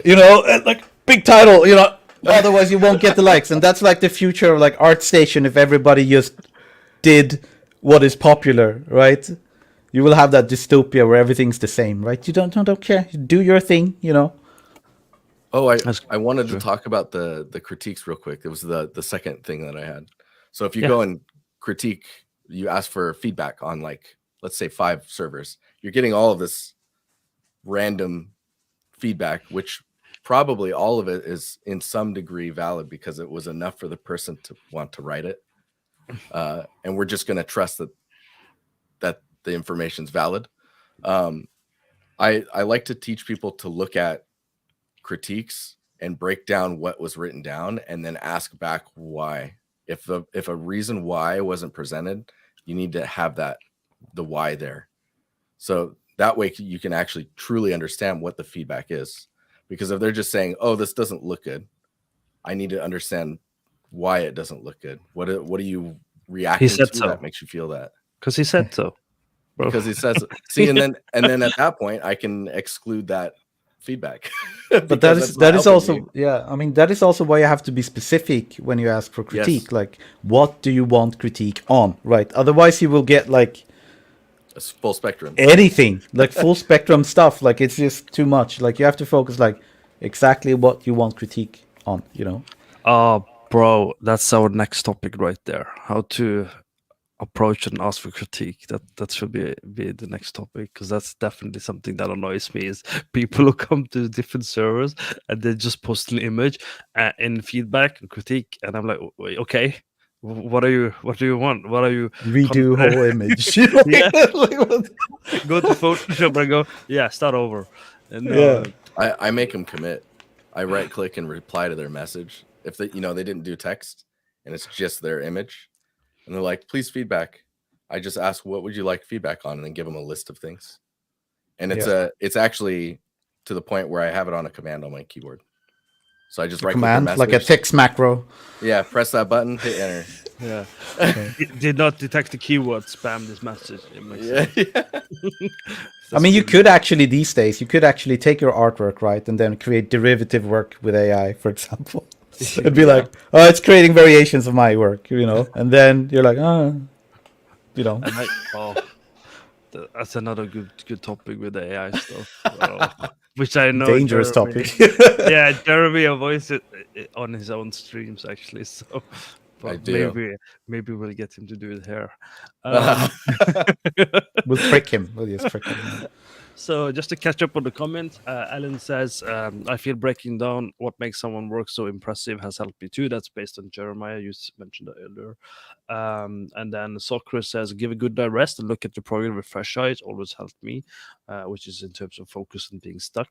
you know, like big title, you know, otherwise you won't get the likes. And that's like the future of like ArtStation if everybody just did what is popular, right? You will have that dystopia where everything's the same, right? You don't care. Do your thing, you know. Oh, That's I wanted true. to talk about the critiques real quick. It was the second thing that I had. So if you Yeah. go and critique, you ask for feedback on like, let's say 5 servers, you're getting all of this random feedback, which probably all of it is in some degree valid because it was enough for the person to want to write it. And we're just going to trust that the information's valid. I like to teach people to look at critiques and break down what was written down and then ask back why. If a reason why wasn't presented, you need to have the why there. So that way you can actually truly understand what the feedback is. Because if they're just saying, oh, this doesn't look good, I need to understand why it doesn't look good. What are you reacting to so. that makes you feel that? Because he said so. Bro. Because he says, see, and then at that point I can exclude that feedback. But that is also yeah, I mean that is also why you have to be specific when you ask for critique. Yes. Like what do you want critique on, right? Otherwise you will get like a full spectrum, anything, like full spectrum stuff. Like it's just too much. Like you have to focus like exactly what you want critique on, you know. Oh, bro, that's our next topic right there. How to approach and ask for critique. That should be the next topic, because that's definitely something that annoys me. Is people who come to different servers and they just post an image in feedback and critique, and I'm like, wait, okay, what do you want? What are you Redo whole image? Yeah. Like, what? Go to Photoshop and go, yeah, start over. And Yeah. I make them commit. I right click and reply to their message if they didn't do text and it's just their image, and they're like, please feedback. I just ask, what would you like feedback on, and then give them a list of things. And it's actually to the point where I have it on a command on my keyboard. So I just right click Command message, like a text macro. Yeah, press that button, hit enter. Yeah. Did not detect the keyword spam this message. I mean, you could actually these days, you could actually take your artwork, right, and then create derivative work with AI, for example. It'd be like, oh, it's creating variations of my work, you know, and then you're like, oh, you know. That's another good topic with the AI stuff, which I know dangerous Jeremy, topic. Yeah, Jeremy avoids it on his own streams actually. So, but I do. maybe we'll get him to do it here. We'll trick him. We'll just trick him. So just to catch up on the comment, Alan says, I feel breaking down what makes someone work so impressive has helped me too. That's based on Jeremiah. You mentioned that earlier. And then Soccer says, give a good rest and look at the program with fresh eyes. Always helped me, which is in terms of focus and being stuck.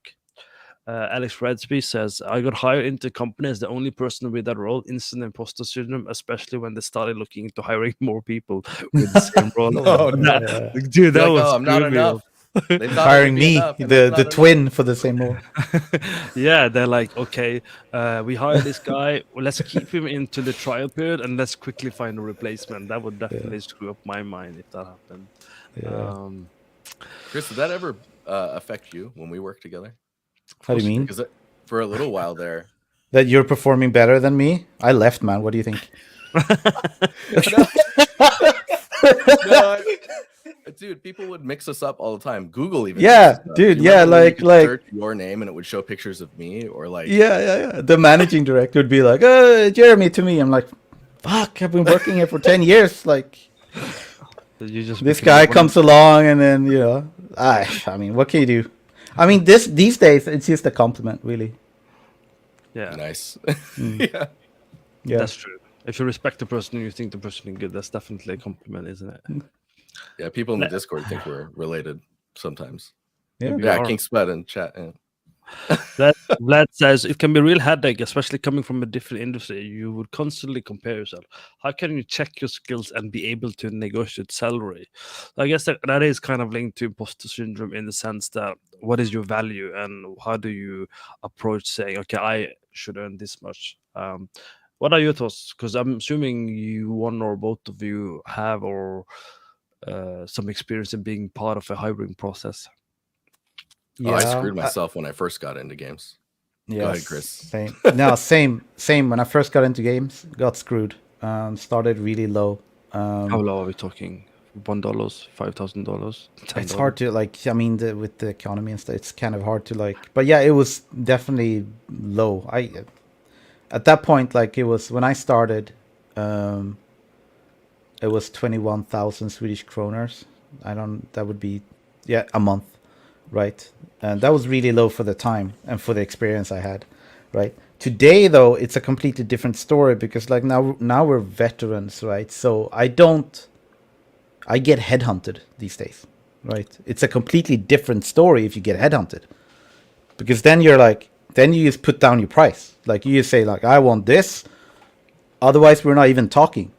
Alex Radsby says, I got hired into the company as the only person with that role, instant imposter syndrome, especially when they started looking into hiring more people with the same role. Dude, that was I'm not enough. Hiring me, the twin for the same role. Yeah, they're like, okay, we hired this guy. Well, let's keep him into the trial period and let's quickly find a replacement. That would definitely screw up my mind if that happened. Yeah. Chris, did that ever affect you when we worked together? How do you mean? Because for a little while there, that you're performing better than me. I left, man. What do you think? No, dude, people would mix us up all the time. Google even. Yeah, dude. Yeah, like search your name and it would show pictures of me, or like. Yeah. The managing director would be like, Jeremy to me. I'm like, fuck. I've been working here for 10 years. Like, this guy comes along, and then I mean, what can you do? I mean, these days it's just a compliment, really. Yeah, nice. Mm. Yeah. Yeah. that's true. If you respect the person and you think the person is good, that's definitely a compliment, isn't it? Yeah. People in the Le- Discord think we're related sometimes. Yeah. Maybe Yeah. are. King Spud in chat. Yeah. Vlad says it can be a real headache, especially coming from a different industry. You would constantly compare yourself. How can you check your skills and be able to negotiate salary? I guess that is kind of linked to imposter syndrome in the sense that what is your value and how do you approach saying, okay, I should earn this much. What are your thoughts? Because I'm assuming you, one or both of you, have or some experience in being part of a hiring process. Oh, I Yeah. screwed myself when I first got into games. Go ahead, Chris. Same. No, same. When I first got into games, got screwed. Started really low. How low are we talking? $1, $5,000, $10? It's hard to like. I mean, with the economy and stuff, it's kind of hard to like. But yeah, it was definitely low. At that point, like it was when I started, it was 21,000 Swedish kroners. That would be, yeah, a month, right? And that was really low for the time and for the experience I had, right? Today, though, it's a completely different story because like now we're veterans, right? So I get headhunted these days, right? It's a completely different story if you get headhunted because then you just put down your price. Like you just say like, I want this. Otherwise, we're not even talking.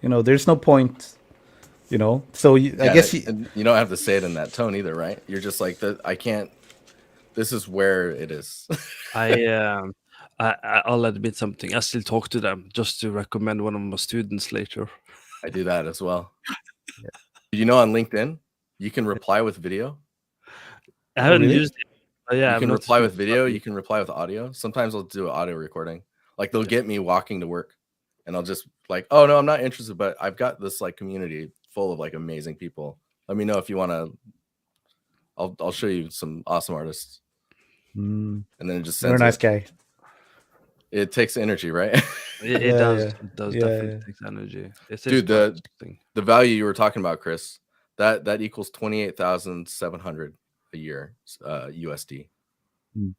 There's no point, So I guess and you don't have to say it in that tone either, right? You're just like, I can't. This is where it is. I'll admit something. I still talk to them just to recommend one of my students later. I do that as well. You know, on LinkedIn, you can reply with video. I haven't really? used it. Yeah, You I've can noticed reply it. with video. You can reply with audio. Sometimes I'll do an audio recording. Like they'll get me walking to work, and I'll just like, oh no, I'm not interested, but I've got this like community full of like amazing people. Let me know if you want to. I'll show you some awesome artists, and then it just You're a sends nice it. guy. It takes energy, right? It Yeah, does. yeah. It does Yeah, definitely yeah. takes energy. It's Dude, something. the value you were talking about, Chris, that equals 28,700 a year, USD. Hmm.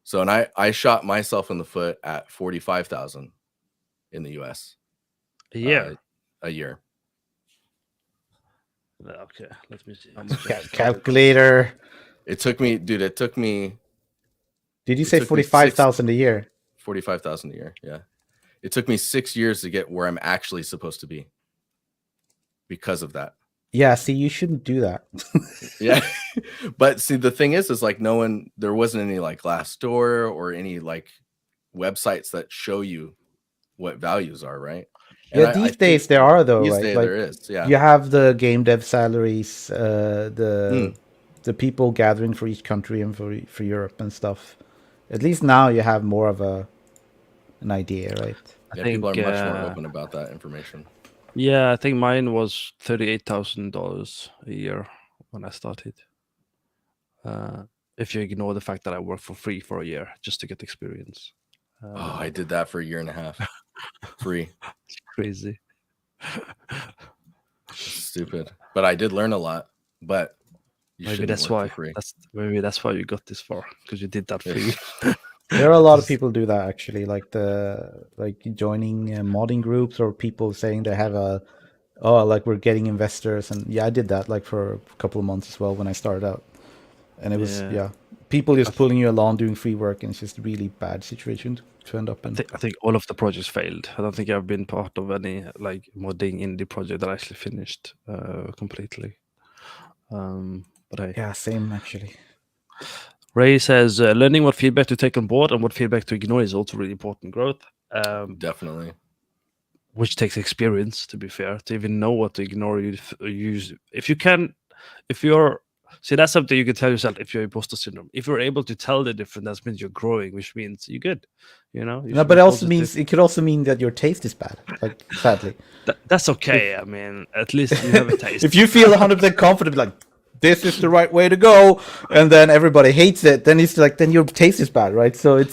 So, and I shot myself in the foot at 45,000 in the US A year. a year. Okay, let me see. How much Calculator. It took me, dude. It took me. Did you It say took me 45,000 a year? 45,000 a year. Yeah, it took me 6 years to get where I'm actually supposed to be because of that. Yeah, see, you shouldn't do that. Yeah, but see, the thing is like there wasn't any like Glassdoor or any like websites that show you what values are, right? And Yeah, these days there are though, these right? days Like there is, yeah. you have the GameDev salaries, the people gathering for each country and for Europe and stuff. At least now you have more of an idea, right? Yeah, I think, people are much more open about that information. Yeah, I think mine was $38,000 a year when I started. If you ignore the fact that I worked for free for a year just to get experience. Oh, I did that for a year and a half, free. It's crazy. Stupid, but I did learn a lot. But Maybe that's why. Maybe that's why you got this far because you did that free. There are a lot of people do that actually, like joining modding groups or people saying they have like we're getting investors, and yeah, I did that like for a couple of months as well when I started out, and it was people just pulling you along doing free work, and it's just a really bad situation to end up in. I think all of the projects failed. I don't think I've been part of any like modding indie project that actually finished completely. But yeah, same actually. Ray says learning what feedback to take on board and what feedback to ignore is also really important growth. Definitely. Which takes experience, to be fair, to even know what to ignore. See, that's something you can tell yourself if you're imposter syndrome. If you're able to tell the difference, that means you're growing, which means you're good. No, but it could also mean that your taste is bad. Like, sadly, that's okay. I mean, at least you have a taste. If you feel 100% confident, like this is the right way to go, and then everybody hates it, then it's like then your taste is bad, right? So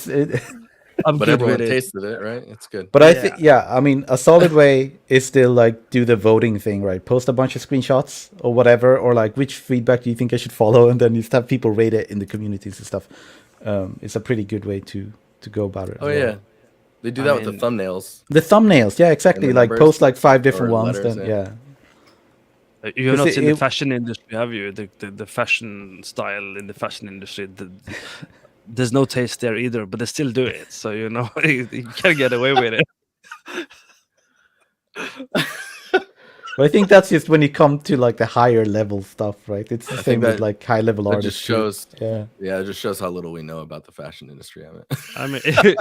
but everyone tasted it, right? It's good. But I think, I mean, a solid way is still like do the voting thing, right? Post a bunch of screenshots or whatever, or like which feedback do you think I should follow, and then just have people rate it in the communities and stuff. It's a pretty good way to to go about it. Oh as well. yeah, they do I that with the mean- thumbnails. The thumbnails, yeah, exactly. the Like numbers post like 5 different or ones. letters, Then yeah. You have 'Cause not seen the it- fashion industry, have you? The fashion style in the fashion industry. There's no taste there either, but they still do it. So you know you can't get away with it. But I think that's just when you come to like the higher level stuff, right? It's the I same think with that- like high level That artists. just too. shows. Yeah. It just shows how little we know about the fashion industry. I mean, I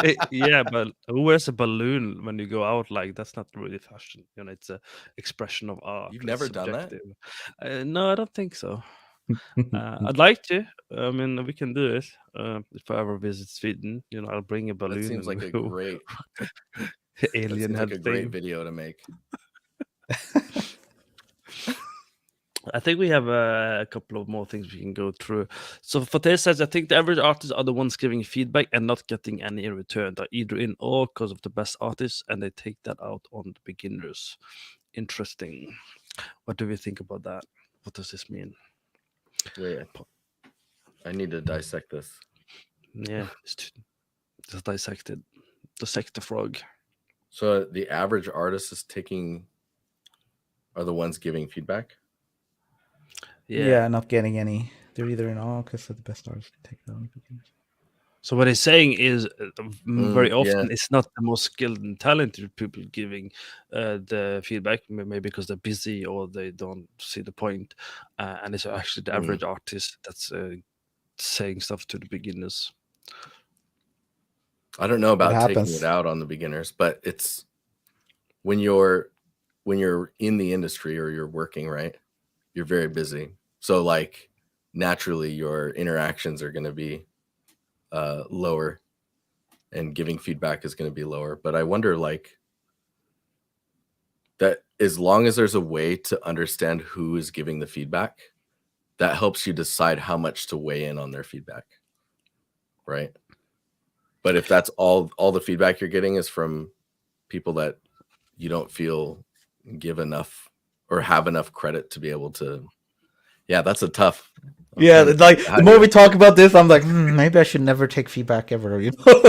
mean, yeah, but who wears a balloon when you go out? Like that's not really fashion. You know, it's a expression of art. You've it's never done that? subjective. No, I don't think so. I'd like to. I mean, we can do it. If I ever visit Sweden, you know, I'll bring a balloon. that seems and like a we'll- great. alien That seems head like a great thing. video to make. I think we have a couple of more things we can go through. So for this says, I think the average artists are the ones giving feedback and not getting any in return. They're either in awe because of the best artists and they take that out on the beginners. Interesting. What do we think about that? What does this mean? Wait, I need to dissect this. Yeah, just dissected. Dissect the frog. So the average artist are the ones giving feedback. Yeah, not getting any. They're either in awe because of the best artists take that on. So what he's saying is very yeah. often it's not the most skilled and talented people giving the feedback, maybe because they're busy or they don't see the point. And it's actually the average artist that's saying stuff to the beginners. I don't know about taking happens. it out on the beginners, but it's when you're in the industry or you're working, right? You're very busy. So like naturally your interactions are going to be lower and giving feedback is going to be lower. But I wonder like that as long as there's a way to understand who is giving the feedback, that helps you decide how much to weigh in on their feedback. Right? But if that's all the feedback you're getting is from people that you don't feel give enough or have enough credit to be able to, yeah, that's a tough. Yeah, like the more we talk about this, I'm like, maybe I should never take feedback ever. You know,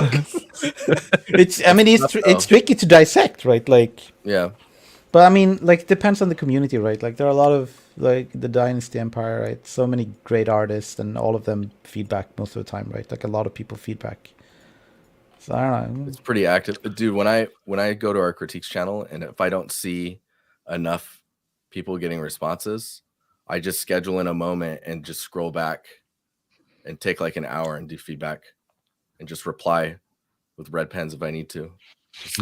it's tricky to dissect, right? Like, yeah, but I mean, like, it depends on the community, right? Like, there are a lot of like the Dynasty Empire, right? So many great artists, and all of them feedback most of the time, right? Like, a lot of people feedback. So I don't know. It's pretty active, dude. When I go to our critiques channel, and if I don't see enough people getting responses, I just schedule in a moment and just scroll back and take like an hour and do feedback and just reply with red pens if I need to.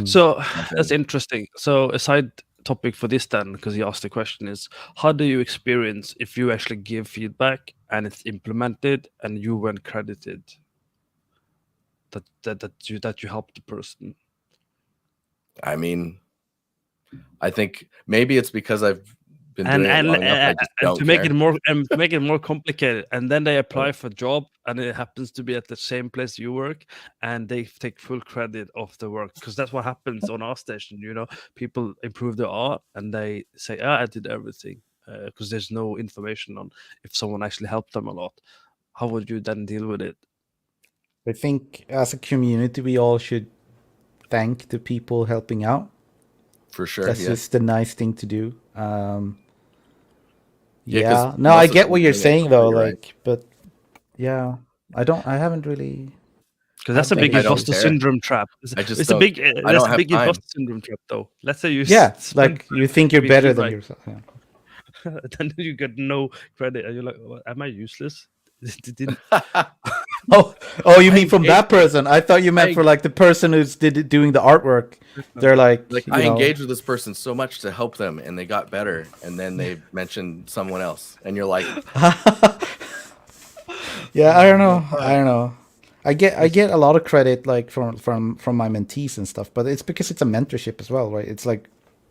So that's interesting. So a side topic for this then, because you asked the question, is how do you experience if you actually give feedback and it's implemented and you weren't credited that you helped the person? I mean, I think maybe it's because I've been doing it long enough. I just don't to make care. it more complicated, and then they apply for a job and it happens to be at the same place you work and they take full credit of the work, because that's what happens on our station. You know, people improve their art and they say, I did everything, because there's no information on if someone actually helped them a lot. How would you then deal with it? I think as a community, we all should thank the people helping out. For sure. That's just the nice thing to do. Yeah, 'cause no, most I of get them what you're doing it saying for though. free, right? Like, but yeah, I haven't really. Because that's a big I don't imposter care. syndrome trap. I just it's a don't- big I that's don't a have big time. imposter syndrome trap, though. Let's say you Yeah, spend like you think you're free better than feedback. yourself. Yeah. Then you get no credit, and you're like, am I useless? Didn't Oh, you mean from that person? I thought you meant for like the person who's doing the artwork. They're like I engaged with this person so much to help them, and they got better, and then they mentioned someone else, and you're like, yeah, I don't know. I get a lot of credit like from my mentees and stuff, but it's because it's a mentorship as well, right? It's like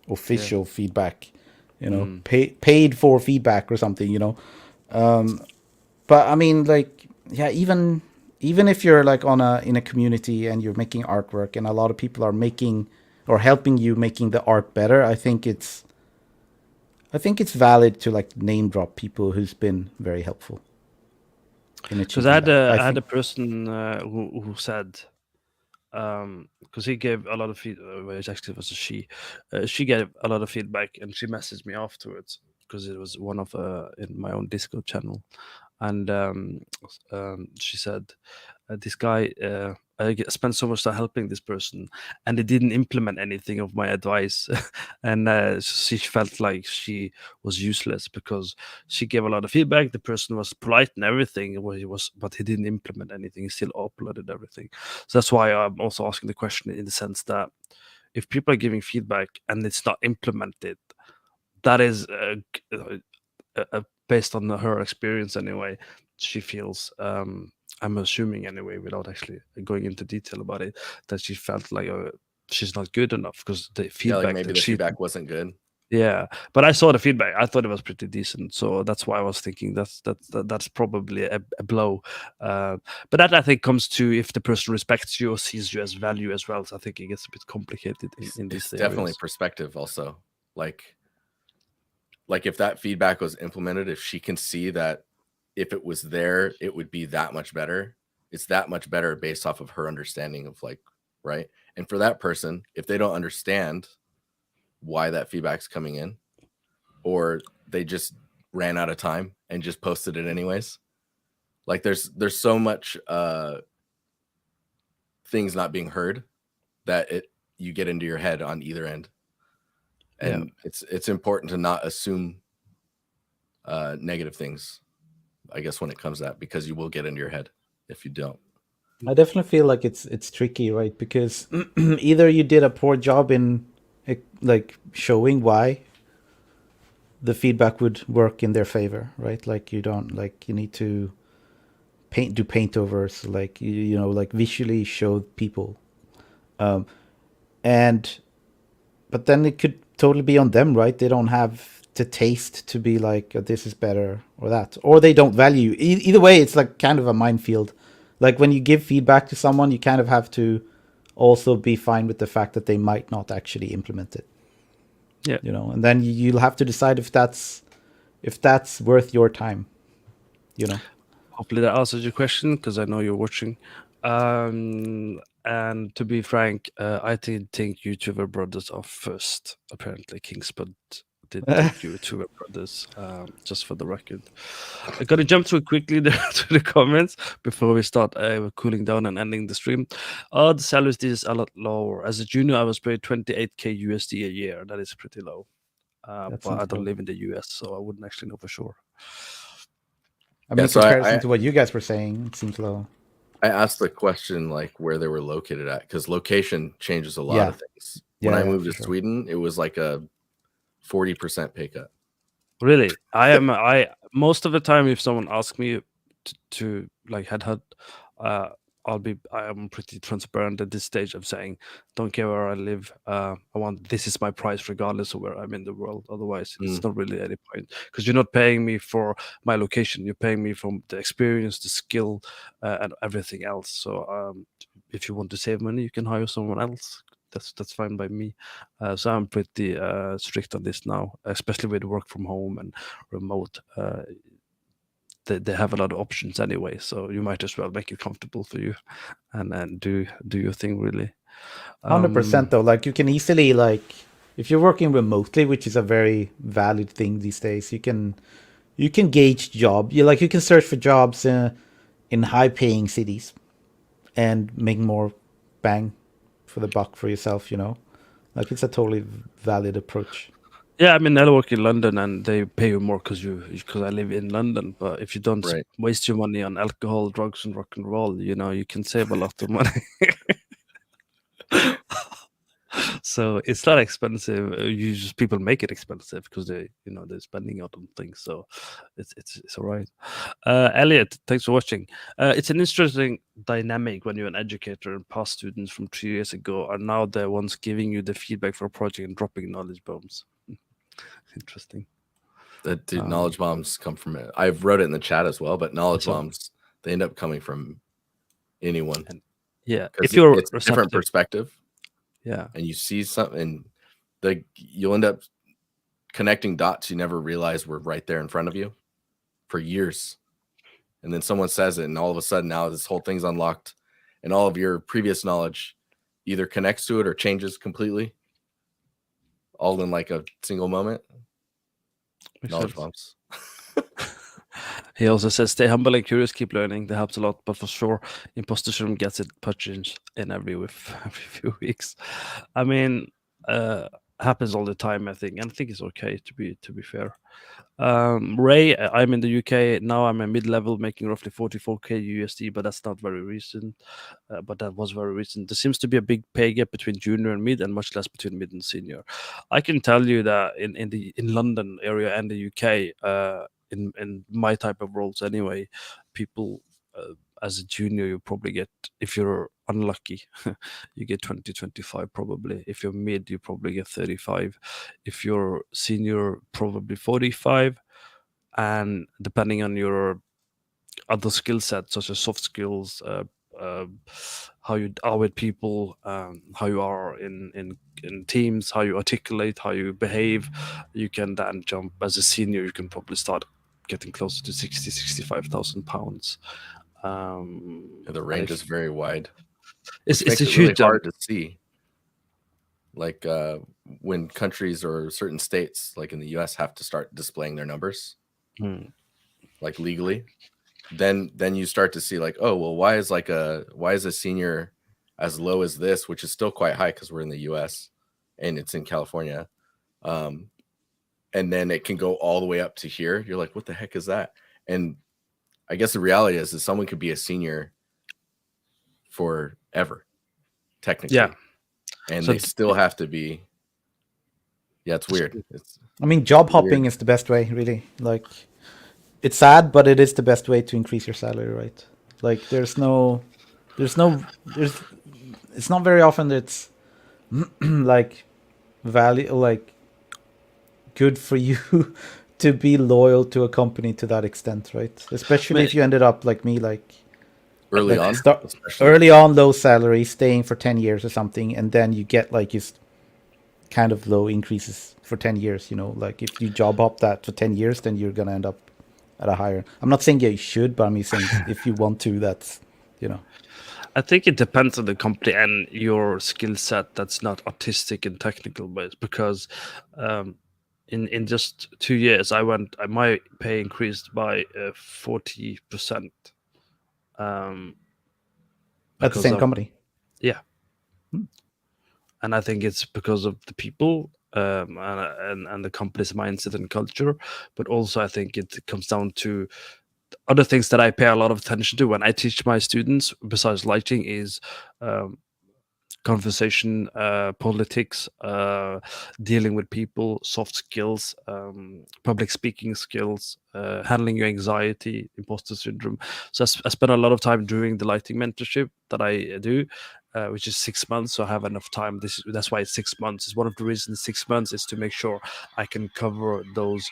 official feedback, you know, paid for feedback or something, you know. But I mean, like, yeah, even if you're like in a community and you're making artwork and a lot of people are making or helping you making the art better, I think it's valid to like name drop people who's been very helpful. Because I had a person who said, because he gave a lot of feedback. Well, it actually was a she. She gave a lot of feedback, and she messaged me afterwards because it was one of in my own Discord channel, and she said, "This guy, spent so much time helping this person, and they didn't implement anything of my advice, and she felt like she was useless because she gave a lot of feedback. The person was polite and everything, but he didn't implement anything. He still uploaded everything. So that's why I'm also asking the question in the sense that if people are giving feedback and it's not implemented, that is based on her experience anyway. She feels, I'm assuming anyway, without actually going into detail about it, that she felt like she's not good enough because the Yeah, like feedback maybe that the she feedback wasn't good. yeah, but I saw the feedback. I thought it was pretty decent, so that's why I was thinking that's probably a blow. But that I think comes to if the person respects you or sees you as value as well. So I think it gets a bit complicated in It's these definitely areas. perspective also. Like if that feedback was implemented, if she can see that if it was there, it would be that much better. It's that much better based off of her understanding of like, right? And for that person, if they don't understand why that feedback's coming in, or they just ran out of time and just posted it anyways, like there's so much things not being heard that you get into your head on either end. And it's important to not assume negative things, I guess, when it comes to that, because you will get into your head if you don't. I definitely feel like it's tricky, right? Because either you did a poor job in like showing why the feedback would work in their favor, right? Like you don't like you need to do paint overs, like you know, like visually show people, and but then it could totally be on them, right? They don't have the taste to be like, oh, this is better or that, or they don't value. Either way, it's like kind of a minefield. Like when you give feedback to someone, you kind of have to also be fine with the fact that they might not actually implement it. Yeah, you know, and then you'll have to decide if that's worth your time. You know. hopefully that answers your question because I know you're watching. And to be frank, I did think YouTuber brothers are first. Apparently, Kingspud did think YouTuber brothers. Just for the record, I'm gonna jump through quickly to the comments before we start cooling down and ending the stream. The salaries is a lot lower. As a junior, I was paid 28k USD a year. That is pretty low. That But I seems don't low. live in the US, so I wouldn't actually know for sure. I mean, in So comparison to what you guys were saying, it seems low. I asked the question like where they were located at, because location changes a lot of things. When I moved to Sweden, it was like a 40% pay cut. Really, I most of the time if someone asks me to like headhunt, I am pretty transparent at this stage of saying, don't care where I live. I want this is my price regardless of where I'm in the world. Otherwise, it's not really any point because you're not paying me for my location. You're paying me from the experience, the skill, and everything else. So if you want to save money, you can hire someone else. That's fine by me. So I'm pretty strict on this now, especially with work from home and remote. They have a lot of options anyway, so you might as well make it comfortable for you, and do your thing really. 100% though. Like you can easily like if you're working remotely, which is a very valid thing these days, you can gauge job. You can search for jobs in high paying cities and make more bang for the buck for yourself. You know, like it's a totally valid approach. Yeah, I mean, I work in London and they pay you more because I live in London. But if you don't waste your money on alcohol, drugs, and rock and roll, you can save a lot of money. So it's not expensive. People make it expensive because they're spending out on things. So it's all right. Elliot, thanks for watching. It's an interesting dynamic when you're an educator and past students from 3 years ago are now the ones giving you the feedback for a project and dropping knowledge bombs. Interesting. That dude, knowledge bombs come from it. I've wrote it in the chat as well, but knowledge bombs, they end up coming from anyone. And, yeah, if you're it's a different perspective. Yeah, and you see something, you'll end up connecting dots you never realized were right there in front of you for years, and then someone says it, and all of a sudden now this whole thing's unlocked, and all of your previous knowledge either connects to it or changes completely, all in like a single moment. Makes Knowledge sense. bombs. He also says, "Stay humble and curious, keep learning. That helps a lot, but for sure, imposter syndrome gets it punches in every few weeks." I mean, happens all the time, I think, and I think it's okay to be fair. Ray, I'm in the UK now. I'm a mid-level, making roughly 44k USD, but that's not very recent. But that was very recent. There seems to be a big pay gap between junior and mid, and much less between mid and senior. I can tell you that in London area and the UK, in my type of roles anyway, people as a junior you probably get, if you're unlucky, you get 20 25 probably. If you're mid you probably get 35. If you're senior probably 45, and depending on your other skill sets such as soft skills, uh, how you are with people, how you are in teams, how you articulate, how you behave, you can then jump. As a senior you can probably start getting closer to 65,000 pounds. The range is very wide, It's which makes a it really huge jump. hard to see. Like when countries or certain states, like in the US, have to start displaying their numbers, like legally, then you start to see like, oh well, why is a senior as low as this, which is still quite high because we're in the US and it's in California, and then it can go all the way up to here. You're like, what the heck is that? And I guess the reality is someone could be a senior forever, technically. Yeah. And So they still have to be. Yeah, it's weird. I mean, job hopping is the best way, really. Like, it's sad, but it is the best way to increase your salary, right? Like, it's not very often that it's like value, like good for you to be loyal to a company to that extent, right? Especially if you ended up like me, like early on, low salary, staying for 10 years or something, and then you get like just kind of low increases for 10 years, you know, like if you job hop that for 10 years, then you're going to end up at a higher. I'm not saying you should, but I'm saying if you want to, that's, you know. I think it depends on the company and your skill set that's not artistic and technical based, because in just 2 years my pay increased by 40%. At the same company. Yeah. And I think it's because of the people, and the company's mindset and culture, but also I think it comes down to other things that I pay a lot of attention to when I teach my students, besides lighting, is conversation, politics, dealing with people, soft skills, public speaking skills, handling your anxiety, imposter syndrome. So I spend a lot of time during the lighting mentorship that I do, which is 6 months. So I have enough time. That's why it's 6 months. It's one of the reasons 6 months is to make sure I can cover those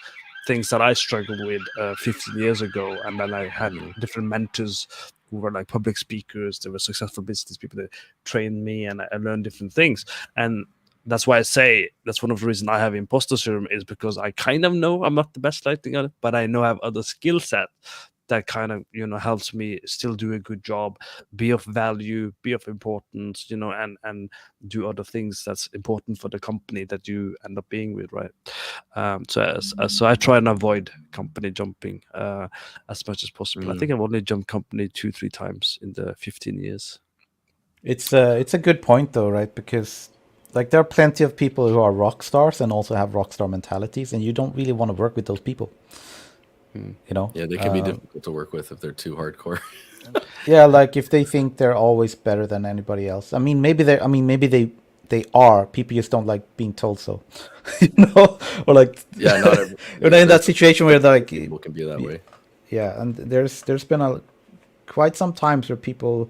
things that I struggled with 15 years ago. And then I had different mentors who were like public speakers. They were successful business people that trained me, and I learned different things. And that's why I say that's one of the reasons I have imposter syndrome, is because I kind of know I'm not the best lighting at it, but I know I have other skill set that kind of, you know, helps me still do a good job, be of value, be of importance, you know, and do other things that's important for the company that you end up being with, right? So I try and avoid company jumping as much as possible. I think I've only jumped company 2-3 times in the 15 years. It's a good point though, right? Because like there are plenty of people who are rock stars and also have rock star mentalities, and you don't really want to work with those people. You know? Yeah, they can be difficult to work with if they're too hardcore. Yeah, like if they think they're always better than anybody else. I mean, maybe they are. People just don't like being told so. You know? Or like Yeah, not every, or in that situation where they're like people can be that way. Yeah, and there's been quite some times where people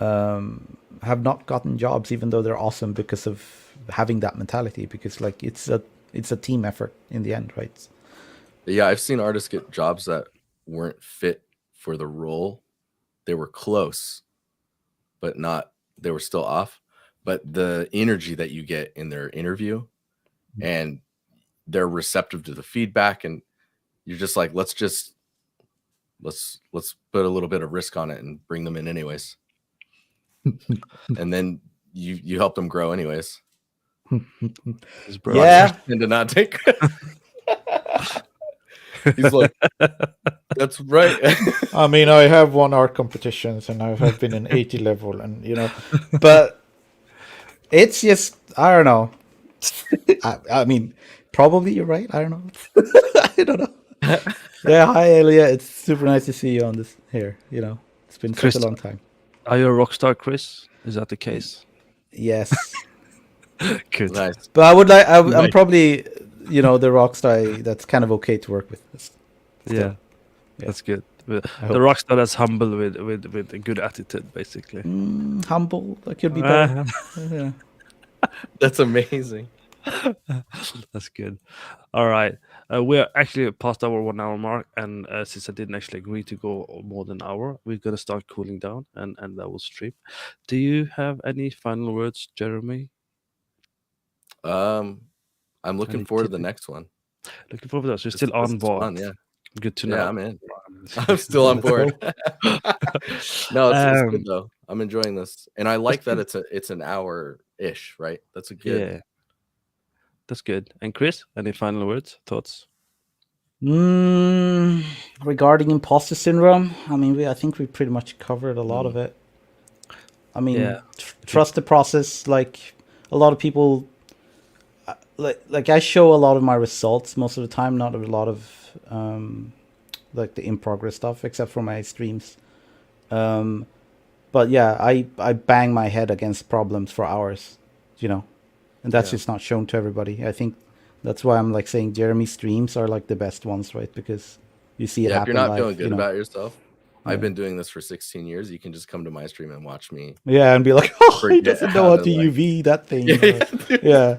have not gotten jobs even though they're awesome because of having that mentality, because like it's a team effort in the end, right? Yeah, I've seen artists get jobs that weren't fit for the role. They were close, but they were still off. But the energy that you get in their interview, and they're receptive to the feedback, and you're just like, let's put a little bit of risk on it and bring them in anyways. And then you helped him grow anyways. His bro. Yeah. And to not take. He's like, that's right. I mean, I have won art competitions and I have been in 80 level, and but it's just, I don't know. I mean, probably you're right. I don't know. I don't know. Yeah, hi Elia. It's super nice to see you on this here. It's been such a long time. Are you a rock star, Chris? Is that the case? Yes. Good. Nice. But I would like. I'm Nice. probably, the rock star that's kind of okay to work with. Yeah, that's good. The hope. rock star that's humble with a good attitude, basically. Humble. That could be better. Yeah. That's amazing. That's good. All right. We're actually past our 1 hour mark, and since I didn't actually agree to go more than an hour, we're gonna start cooling down, and that will stream. Do you have any final words, Jeremy? I'm looking Any forward to the tipping? next one. Looking forward to that. So you're This- still this on is board. fun, yeah. Good to know. Yeah, I'm in. I'm still on board. No, it's good though. I'm enjoying this, and I like that it's an hour-ish, right? That's a good. Yeah, that's good. And Chris, any final words, thoughts? Regarding imposter syndrome, I mean, I think we pretty much covered a lot of it. I mean, Yeah. trust the process. Like a lot of people, like I show a lot of my results most of the time, not a lot of like the in progress stuff, except for my streams. But yeah, I bang my head against problems for hours, and that's just not shown to everybody. I think that's why I'm like saying Jeremy's streams are like the best ones, right? Because you see it Yeah, if happen you're not live, feeling good you know? about yourself, I've been doing this for 16 years. You can just come to my stream and watch me. Yeah, and be like, oh, he Forget doesn't know how how to, to like- UV that thing. Yeah, Yeah.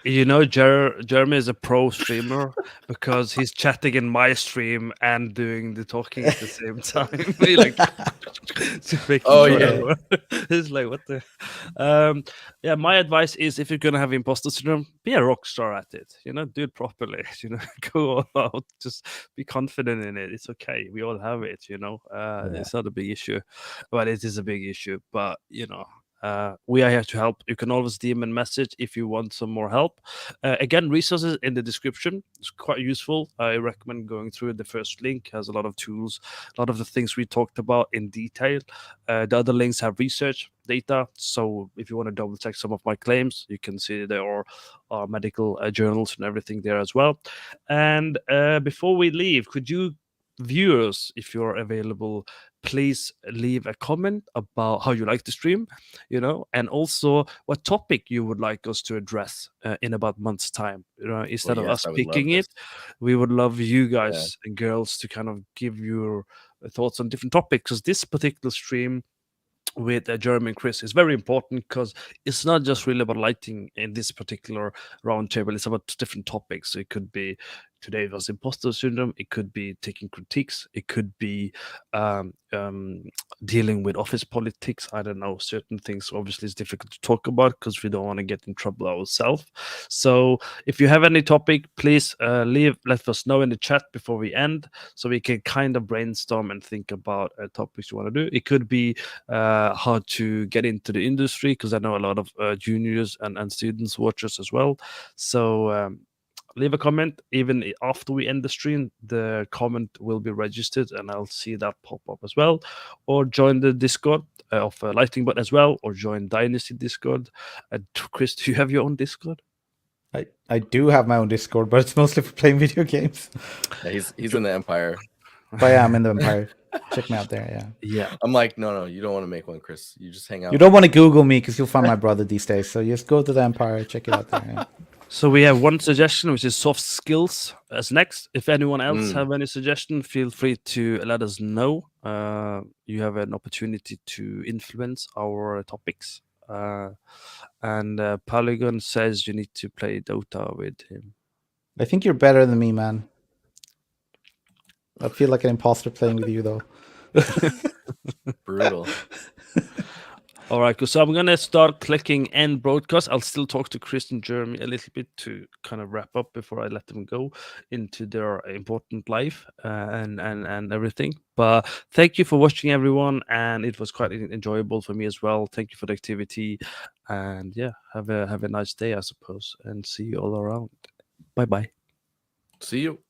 Jeremy is a pro streamer because he's chatting in my stream and doing the talking at the same time. He, like, to make Oh, sure yeah. everyone- It's like, what the? Yeah, my advice is if you're gonna have imposter syndrome, be a rock star at it. Do it properly. Go all out. Just be confident in it. It's okay. We all have it. It's not a big issue, but it is a big issue. But we are here to help. You can always DM and message if you want some more help. Again, resources in the description. It's quite useful. I recommend going through it. The first link has a lot of tools, a lot of the things we talked about in detail. The other links have research data. So if you want to double check some of my claims, you can see there are medical journals and everything there as well. And before we leave, could you viewers, if you're available, please leave a comment about how you like the stream, and also what topic you would like us to address in about months time. Instead of yes, us I would love picking this. it, we would love you guys and girls to kind of give your thoughts on different topics, because this particular stream with Jeremy and Chris is very important, because it's not just really about lighting in this particular roundtable. It's about different topics. So it could be today was imposter syndrome. It could be taking critiques. It could be dealing with office politics. I don't know. Certain things obviously is difficult to talk about because we don't want to get in trouble ourselves. So if you have any topic, please let us know in the chat before we end, so we can kind of brainstorm and think about topics you want to do. It could be how to get into the industry, because I know a lot of juniors and students watch us as well. So leave a comment. Even after we end the stream, the comment will be registered and I'll see that pop up as well. Or join the Discord of Lighting Bot as well, or join Dinusty Discord. Chris, do you have your own Discord? I do have my own Discord, but it's mostly for playing video games. Yeah, he's in the Empire. But yeah, I'm in the Empire. Check me out there, Yeah. I'm like, no, you don't want to make one, Chris. You just hang out. You don't want to Google me because you'll find my brother these days. So just go to the Empire, check it out there. Yeah. So we have one suggestion, which is soft skills as next. If anyone else have any suggestion, feel free to let us know. You have an opportunity to influence our topics. And Polygon says you need to play Dota with him. I think you're better than me, man. I feel like an imposter playing with you, though. Brutal. All right, cool. So I'm gonna start clicking end broadcast. I'll still talk to Chris and Jeremy a little bit to kind of wrap up before I let them go into their important life and everything. But thank you for watching, everyone, and it was quite enjoyable for me as well. Thank you for the activity, and yeah, have a nice day, I suppose, and see you all around. Bye bye. See you.